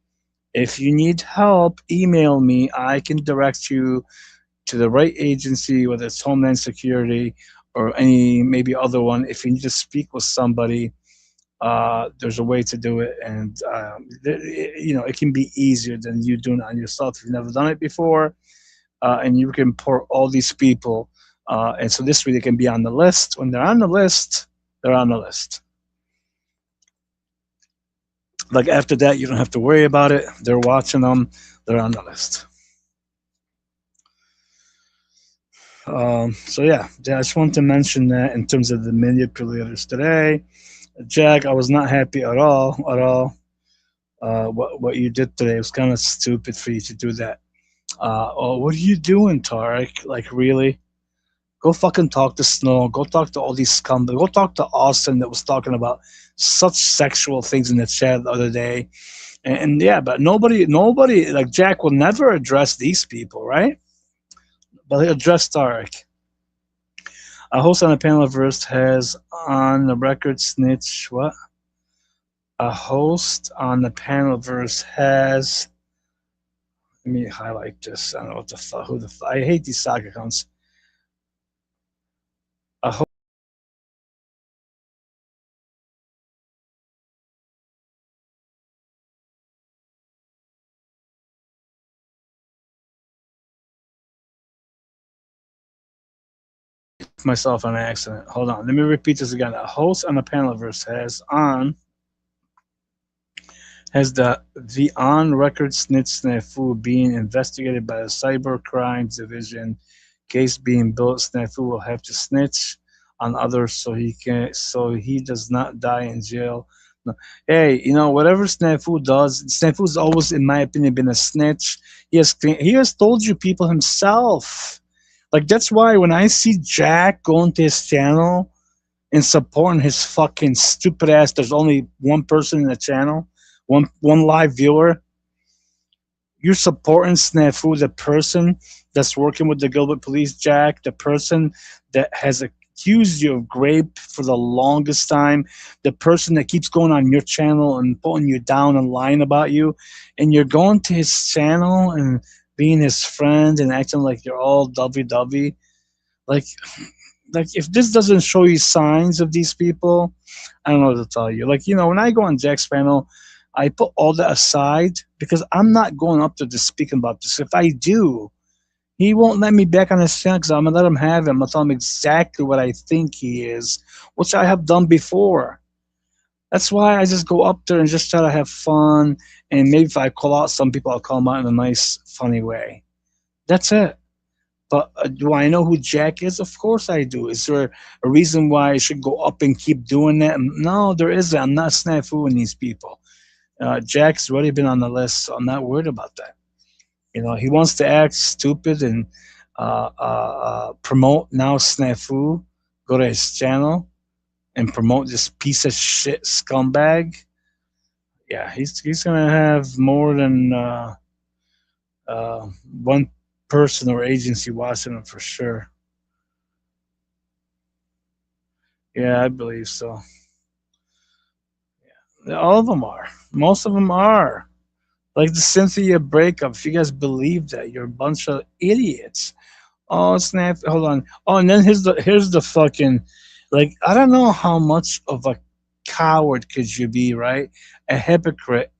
Speaker 1: if you need help, email me. I can direct you to the right agency, whether it's Homeland Security or any maybe other one. If you need to speak with somebody, there's a way to do it, and it can be easier than you doing it on yourself if you've never done it before. And you can report all these people, and so this way they can be on the list. When they're on the list, they're on the list. Like, after that, you don't have to worry about it. They're watching them. They're on the list. So yeah, I just wanted to mention that in terms of the manipulators today. Jack, I was not happy at all. What you did today was kind of stupid for you to do that. Oh, what are you doing, Tarek? Like, really? Go fucking talk to Snow. Go talk to all these scumbags. Go talk to Austin that was talking about such sexual things in the chat the other day. And yeah, but nobody, like Jack will never address these people, right? But he'll address Tarek. A host on the panelverse has on the record snitch. What? A host on the panelverse has. Let me highlight this. I don't know what the fuck. Who the fuck? I hate these sock accounts. A host. Myself on accident. Hold on. Let me repeat this again. A host on the panelverse has the on-record snitch Snafu being investigated by the Cyber Crimes Division. Case being built, Snafu will have to snitch on others so he does not die in jail. No. Hey, whatever Snafu does, Snafu's always, in my opinion, been a snitch. He has told you people himself. Like, that's why when I see Jack going to his channel and supporting his fucking stupid ass, there's only one person in the channel, one live viewer. You're supporting Snafu, the person that's working with the Gilbert Police, Jack, the person that has accused you of rape for the longest time, the person that keeps going on your channel and putting you down and lying about you, and you're going to his channel and being his friend and acting like you're all dovey-dovey. Like, if this doesn't show you signs of these people, I don't know what to tell you. Like, when I go on Jack's panel, I put all that aside because I'm not going up there to speak about this. If I do, he won't let me back on his channel because I'm gonna let him have it. I'm gonna tell him exactly what I think he is, which I have done before. That's why I just go up there and just try to have fun. And maybe if I call out some people, I'll call them out in a nice, funny way. That's it. But do I know who Jack is? Of course I do. Is there a reason why I should go up and keep doing that? No, there isn't. I'm not snafuing these people. Jack's already been on the list, so I'm not worried about that. He wants to act stupid and promote now Snafu. Go to his channel and promote this piece of shit scumbag. Yeah, he's gonna have more than one person or agency watching him for sure. Yeah, I believe so. Yeah, all of them are. Most of them are. Like the CunTia breakup. If you guys believe that, you're a bunch of idiots. Oh, snap! Hold on. Oh, and then here's the fucking, like, I don't know how much of a coward could you be, right? A hypocrite,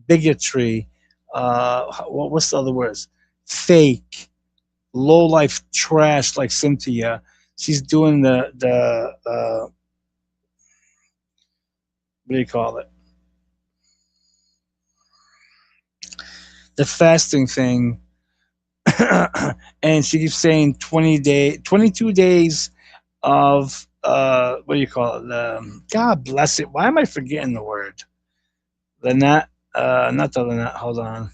Speaker 1: bigotry. What's the other words? Fake, low life trash like CunTia. She's doing the what do you call it? The fasting thing. And she keeps saying 22 days of what do you call it? God bless it. Why am I forgetting the word? Lynette, not the Lynette. Hold on.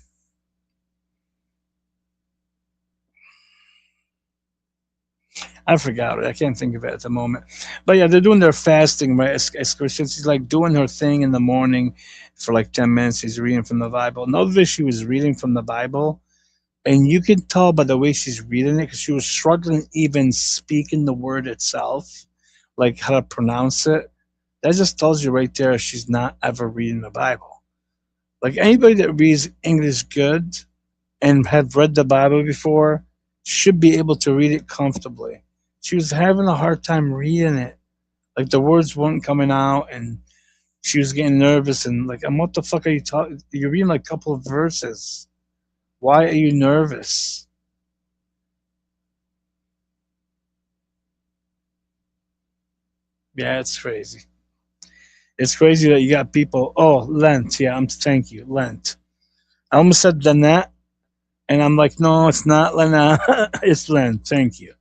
Speaker 1: I forgot it. I can't think of it at the moment. But yeah, they're doing their fasting, right? As Christians, she's like doing her thing in the morning for like 10 minutes. She's reading from the Bible. Another she was reading from the Bible, and you can tell by the way she's reading it because she was struggling even speaking the word itself, like how to pronounce it. That just tells you right there she's not ever reading the Bible. Like anybody that reads English good and have read the Bible before should be able to read it comfortably. She was having a hard time reading it. Like the words weren't coming out and she was getting nervous and like, what the fuck are you talking? You're reading like a couple of verses. Why are you nervous? Yeah, it's crazy. It's crazy that you got people. Oh, Lent. Yeah, thank you, Lent. I almost said Lynette, and I'm like, no, it's not Lynette. It's Lent. Thank you.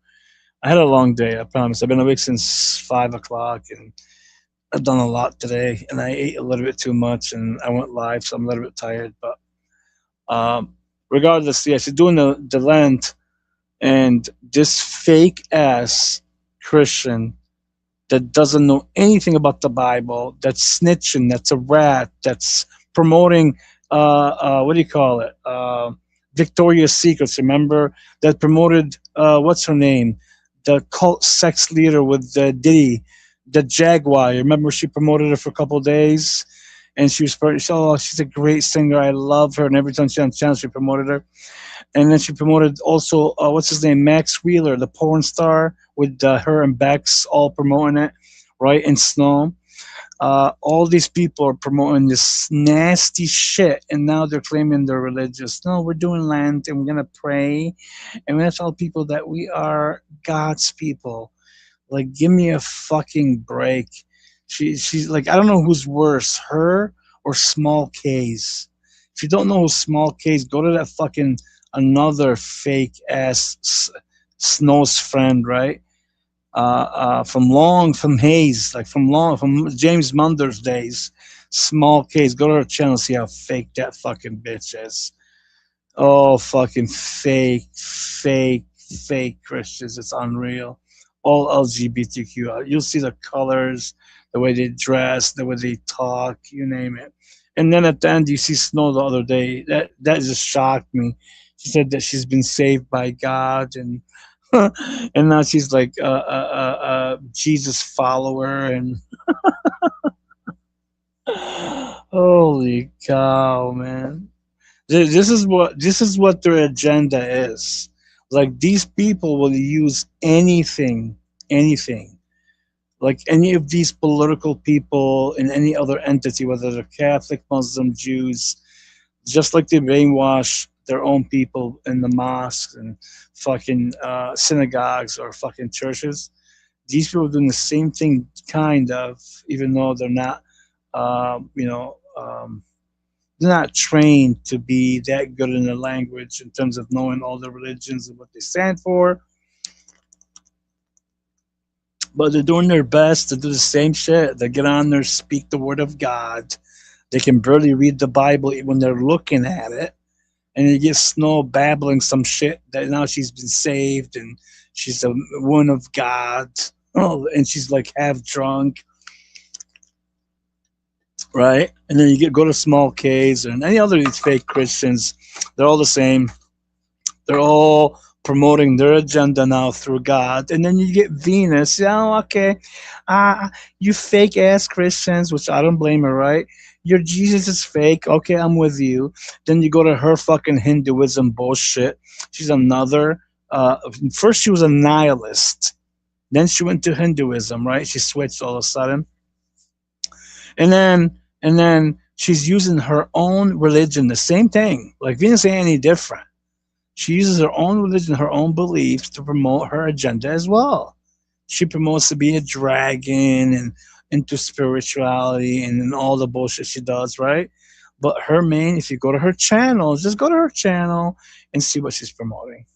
Speaker 1: I had a long day. I promise. I've been awake since 5 o'clock, and I've done a lot today. And I ate a little bit too much, and I went live, so I'm a little bit tired. But um, regardless, yeah, she's doing the Lent, and this fake ass Christian that doesn't know anything about the Bible, that's snitching, that's a rat, that's promoting, what do you call it? Victoria's Secrets, remember? That promoted, what's her name? The cult sex leader with Diddy, the Jaguar. Remember she promoted her for a couple of days? And she was, oh, she's a great singer. I love her. And every time she's on the channel, she promoted her. And then she promoted also, what's his name, Max Wheeler, the porn star, with her and Bex all promoting it, right? And Snow. All these people are promoting this nasty shit, and now they're claiming they're religious. No, we're doing Lent, and we're going to pray, and we're going to tell people that we are God's people. Like, give me a fucking break. She's like, I don't know who's worse, her or Small K's. If you don't know who Small K's, go to that fucking another fake ass Snow's friend, right? From Hayes, like from James Munder's days. Small K's, go to her channel, see how fake that fucking bitch is. Oh, fucking fake Christians. It's unreal. All LGBTQ. You'll see the colors, the way they dress, the way they talk, you name it. And then at the end, you see Snow the other day. That just shocked me. She said that she's been saved by God, and And now she's like a Jesus follower, and holy cow, man! This is what their agenda is. Like these people will use anything, like any of these political people in any other entity, whether they're Catholic, Muslim, Jews, just like they brainwash their own people in the mosques and fucking synagogues or fucking churches. These people are doing the same thing, kind of, even though they're not, they're not trained to be that good in the language in terms of knowing all the religions and what they stand for. But they're doing their best to do the same shit. They get on there, speak the word of God. They can barely read the Bible when they're looking at it. And you get Snow babbling some shit that now she's been saved and she's a woman of God. Oh, and she's like half drunk, right? And then go to small K's and any other of these fake Christians. They're all the same. They're all promoting their agenda now through God. And then you get Venus. Oh, okay. You fake ass Christians, which I don't blame her, right? Your Jesus is fake. Okay, I'm with you. Then you go to her fucking Hinduism bullshit. She's another. First, she was a nihilist. Then she went to Hinduism, right? She switched all of a sudden. And then she's using her own religion, the same thing. Like Venus ain't any different. She uses her own religion, her own beliefs to promote her agenda as well. She promotes to be a dragon and into spirituality and all the bullshit she does, right? But her main, if you go to her channel, just go to her channel and see what she's promoting.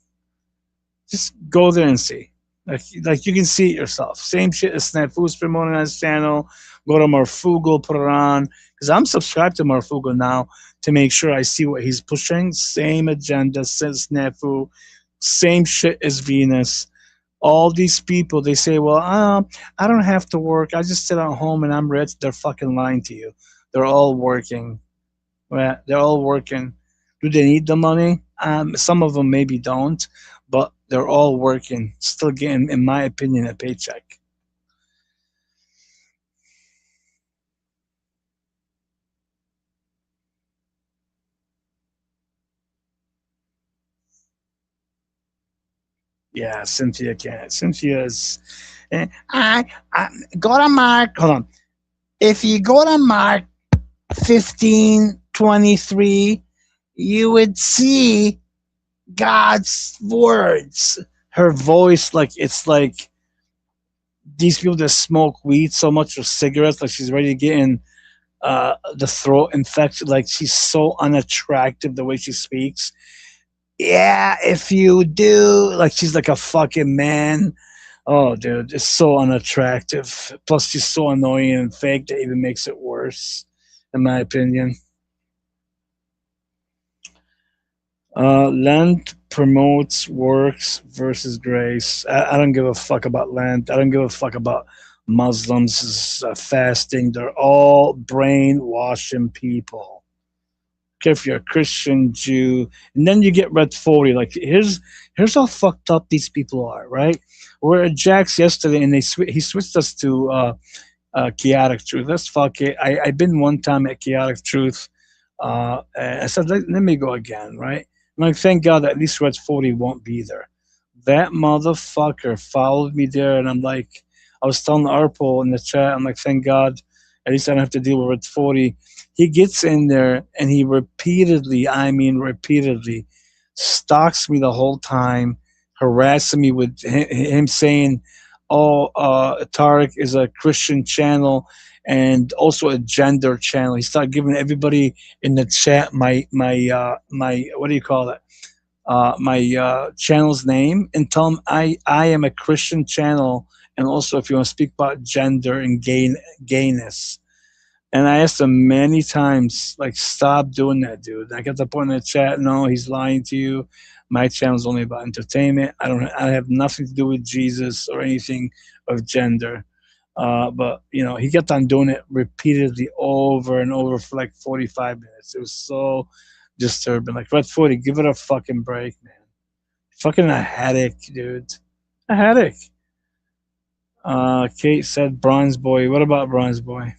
Speaker 1: Just go there and see. Like you can see it yourself. Same shit as Snafu's promoting on his channel. Go to Marfugo, put it on. Because I'm subscribed to Marfugo now to make sure I see what he's pushing. Same agenda, says Snafu. Same shit as Venus. All these people, they say, well, I don't have to work. I just sit at home and I'm rich. They're fucking lying to you. They're all working. Well, they're all working. Do they need the money? Some of them maybe don't, but they're all working, still getting, in my opinion, a paycheck. Yeah, CunTia can't. CunTia is. I go to Mark. Hold on. If you go to Mark 15:23, you would see God's words. Her voice, like it's like these people that smoke weed so much or cigarettes, like she's ready to get in the throat infection. Like she's so unattractive the way she speaks. Yeah, if you do, like she's like a fucking man. Oh, dude, it's so unattractive. Plus, she's so annoying and fake that even makes it worse, in my opinion. Lent promotes works versus grace. I don't give a fuck about Lent. I don't give a fuck about Muslims fasting. They're all brainwashing people. Care if you're a Christian, Jew, and then you get Red40. Like here's how fucked up these people are, right? We're at Jack's yesterday, and he switched us to Chaotic Truth. Let's fuck it. I've been one time at Chaotic Truth. And I said, let me go again, right? I'm like, thank God at least Red40 won't be there. That motherfucker followed me there, and I'm like, I was telling Arpo in the chat, I'm like, thank God, at least I don't have to deal with Red40. He gets in there and he repeatedly, I mean repeatedly, stalks me the whole time, harassing me with him saying, "Oh, Tarek is a Christian channel and also a gender channel." He started giving everybody in the chat my what do you call it? My channel's name, and tell them I am a Christian channel, and also if you want to speak about gender and gayness. And I asked him many times, like, stop doing that, dude. I got the point in the chat. No, he's lying to you. My channel's only about entertainment. I have nothing to do with Jesus or anything of gender. But he kept on doing it repeatedly over and over for like 45 minutes. It was so disturbing. Like Red40, give it a fucking break, man. Fucking a headache, dude. A headache. Kate said Bronze Boy. What about Bronze Boy?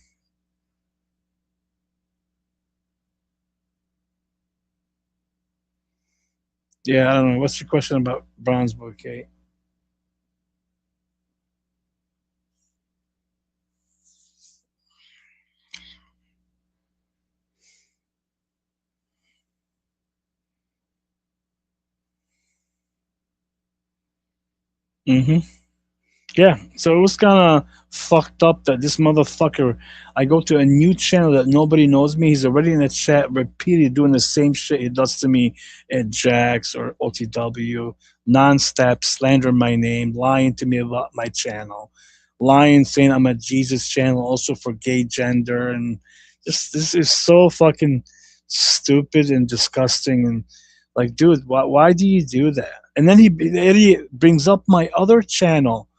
Speaker 1: Yeah, I don't know. What's your question about Bronze Boy, Kate? Mm-hmm. Yeah, so it was kind of fucked up that this motherfucker. I go to a new channel that nobody knows me. He's already in the chat, repeatedly doing the same shit he does to me at Jax or OTW, non-stop slandering my name, lying to me about my channel, lying, saying I'm a Jesus channel, also for gay gender, and just this is so fucking stupid and disgusting. And like, dude, why do you do that? And then the idiot brings up my other channel.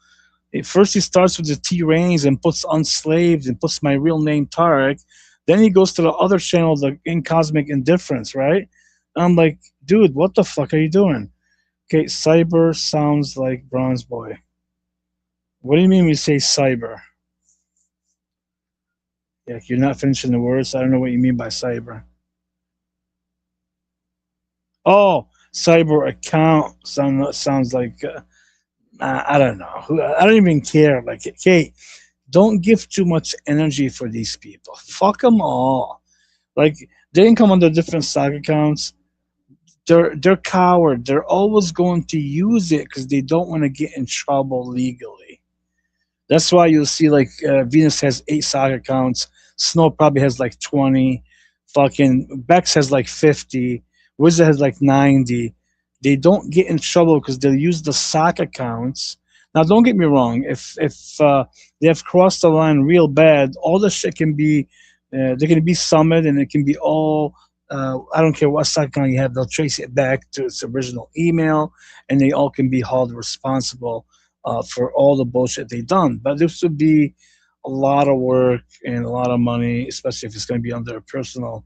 Speaker 1: First, he starts with the T Reigns and puts Unslaved and puts my real name Tarek. Then he goes to the other channel, the In Cosmic Indifference, right? I'm like, dude, what the fuck are you doing? Okay, Cyber sounds like Bronze Boy. What do you mean we say cyber? Yeah, you're not finishing the words. I don't know what you mean by cyber. Oh, cyber account sounds like I don't know. I don't even care. Like, Kate, don't give too much energy for these people. Fuck them all. Like they didn't come under different stock accounts. They're coward. They're always going to use it because they don't want to get in trouble legally. That's why you'll see like Venus has 8 stock accounts. Snow probably has like 20. Fucking Bex has like 50. Wizard has like 90. They don't get in trouble because they'll use the sock accounts. Now, don't get me wrong. If they have crossed the line real bad, all the shit can be they can be summoned and it can be all. I don't care what sock account you have. They'll trace it back to its original email, and they all can be held responsible for all the bullshit they've done. But this would be a lot of work and a lot of money, especially if it's going to be under a personal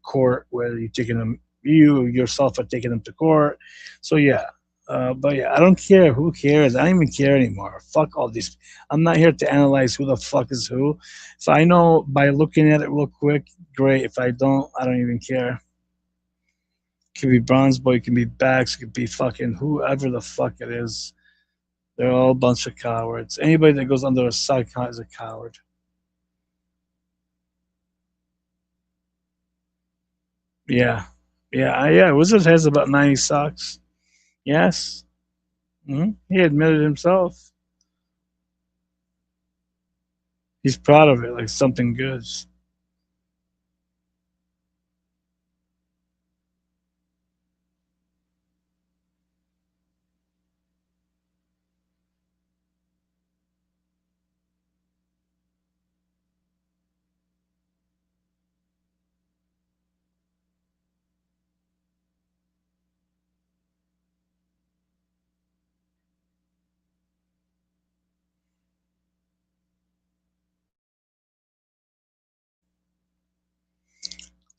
Speaker 1: court where you're taking them, you yourself are taking them to court. So yeah. But yeah, I don't care. Who cares? I don't even care anymore. Fuck all these. I'm not here to analyze who the fuck is who. If I know by looking at it real quick, great. If I don't, I don't even care. It could be Bronze Boy, it can be Bax, it could be fucking whoever the fuck it is. They're all a bunch of cowards. Anybody that goes under a side count is a coward. Yeah. Yeah. Wizard has about 90 socks. Yes. He admitted himself. He's proud of it, like something good.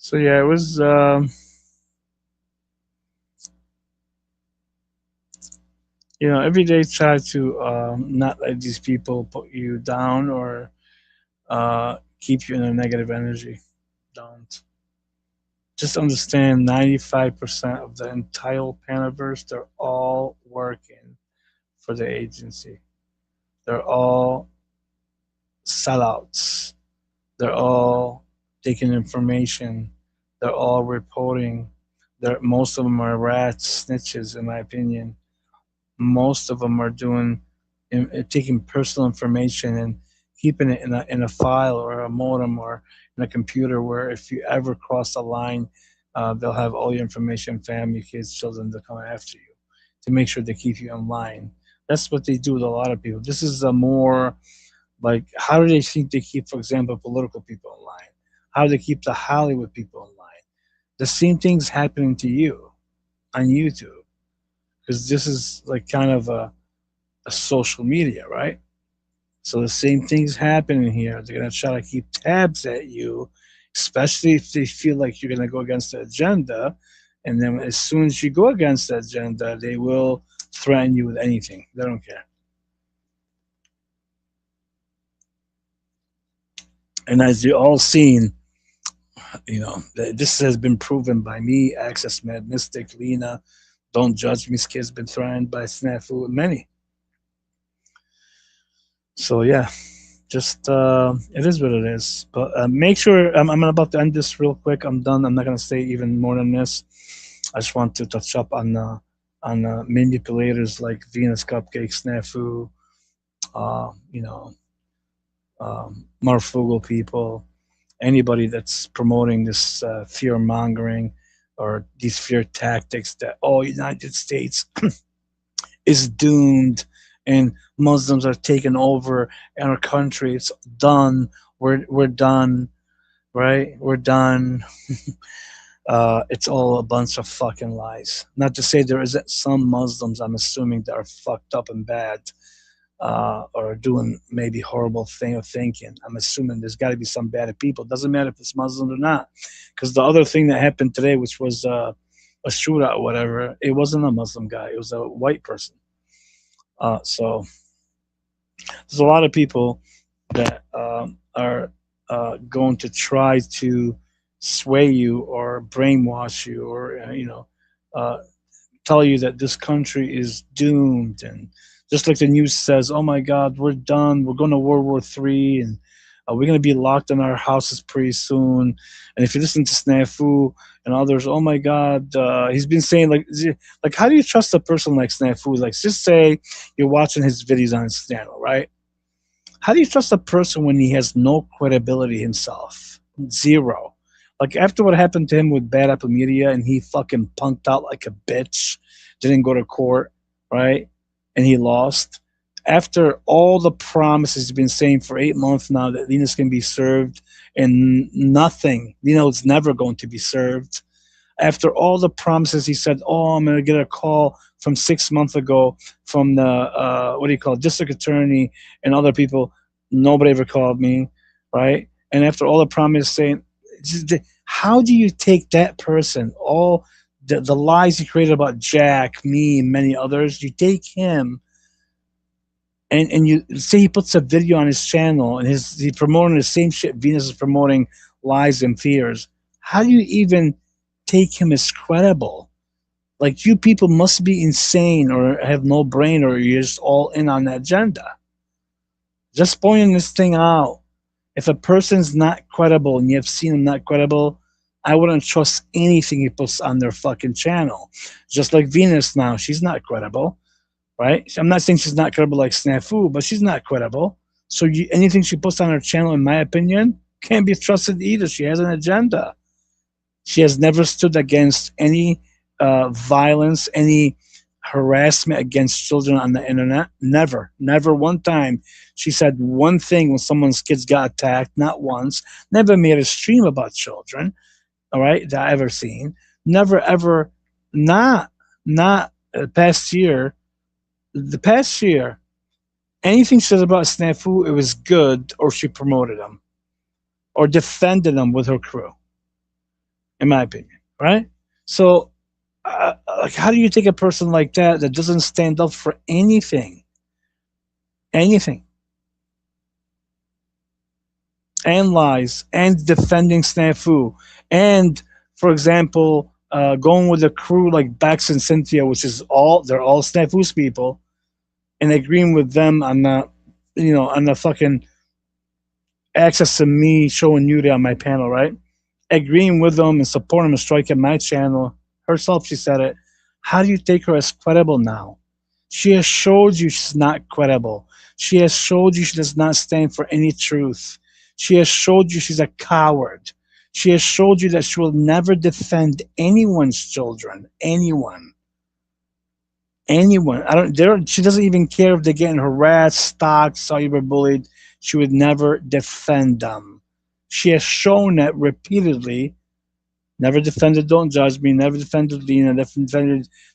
Speaker 1: So yeah, it was. Every day try to not let these people put you down or keep you in a negative energy. Don't. Just understand 95% of the entire Panaverse, they're all working for the agency. They're all sellouts. They're all taking information. They're all reporting. Most of them are rats, snitches, in my opinion. Most of them are taking personal information and keeping it in a file or a modem or in a computer where if you ever cross the line, they'll have all your information, family, kids, children, to come after you to make sure they keep you in line. That's what they do with a lot of people. This is a more like, how do they think they keep, for example, political people in line? How do they keep the Hollywood people in line? The same thing's happening to you on YouTube because this is like kind of a social media, right? So the same thing's happening here. They're gonna try to keep tabs at you, especially if they feel like you're gonna go against the agenda. And then as soon as you go against the agenda, they will threaten you with anything. They don't care. And as you all seen, this has been proven by me, Access Mad Mystic, Lena, Don't Judge Me's kids been threatened by Snafu, and many. So yeah, just it is what it is. But make sure I'm about to end this real quick. I'm done. I'm not gonna say even more than this. I just want to touch up on manipulators like Venus Cupcake, Snafu, you know, Marfugal people, anybody that's promoting this fear mongering or these fear tactics that United States is doomed and Muslims are taking over in our country. It's done. We're done, right? We're done. It's all a bunch of fucking lies. Not to say there isn't some Muslims, I'm assuming, that are fucked up and bad, or doing maybe horrible thing or thinking. I'm assuming there's got to be some bad people. It doesn't matter if it's Muslim or not. Because the other thing that happened today, which was a shootout or whatever, it wasn't a Muslim guy. It was a white person. So there's a lot of people that are going to try to sway you or brainwash you or tell you that this country is doomed, and just like the news says, oh my God, we're done, we're going to World War III, and we're going to be locked in our houses pretty soon. And if you listen to Snafu and others, oh my God, he's been saying like how do you trust a person like Snafu? Like, just say you're watching his videos on his channel, right? How do you trust a person when he has no credibility himself? Zero. Like, after what happened to him with Bad Apple Media and he fucking punked out like a bitch, didn't go to court, right? And he lost. After all the promises he's been saying for 8 months now that Linus can be served and nothing, it's never going to be served. After all the promises he said, oh, I'm going to get a call from 6 months ago from the, district attorney and other people. Nobody ever called me, right? And after all the promises saying, how do you take that person, all the lies he created about Jack, me, and many others, you take him and you say he puts a video on his channel and he's promoting the same shit Venus is promoting, lies and fears. How do you even take him as credible? Like, you people must be insane or have no brain, or you're just all in on the agenda. Just pointing this thing out. If a person's not credible and you have seen him not credible, I wouldn't trust anything he puts on their fucking channel. Just like Venus now, she's not credible, right? I'm not saying she's not credible like Snafu, but she's not credible. So anything she puts on her channel, in my opinion, can't be trusted either. She has an agenda. She has never stood against any violence, any harassment against children on the internet. Never one time. She said one thing when someone's kids got attacked, not once. Never made a stream about children, all right, that I ever seen. Never ever, not the past year, anything she said about Snafu, it was good, or she promoted him or defended him with her crew, in my opinion, right? So like, how do you take a person like that doesn't stand up for anything, and lies, and defending Snafu, and, for example, going with a crew like Bex and CunTia, which is they're all Snafu's people, and agreeing with them on the fucking access to me showing nudity on my panel, right? Agreeing with them and supporting them and striking my channel. Herself, she said it. How do you take her as credible now? She has showed you she's not credible. She has showed you she does not stand for any truth. She has showed you she's a coward. She has showed you that she will never defend anyone's children. Anyone. She doesn't even care if they're getting harassed, stalked, cyberbullied. She would never defend them. She has shown that repeatedly. Never defended Don't Judge Me, never defended Lena,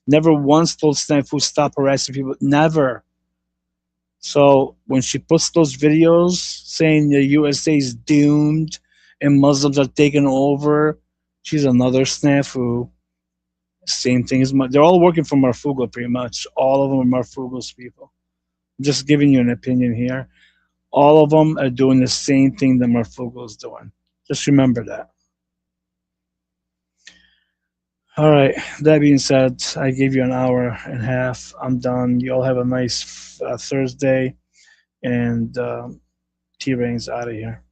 Speaker 1: never once told Snafu stop harassing people. Never. So when she puts those videos saying the USA is doomed and Muslims are taking over, she's another Snafu. Same thing as they're all working for Marfugo pretty much. All of them are Marfugo's people. I'm just giving you an opinion here. All of them are doing the same thing that Marfugo's doing. Just remember that. All right. That being said, I gave you an hour and a half. I'm done. You all have a nice Thursday, and T-Rain's out of here.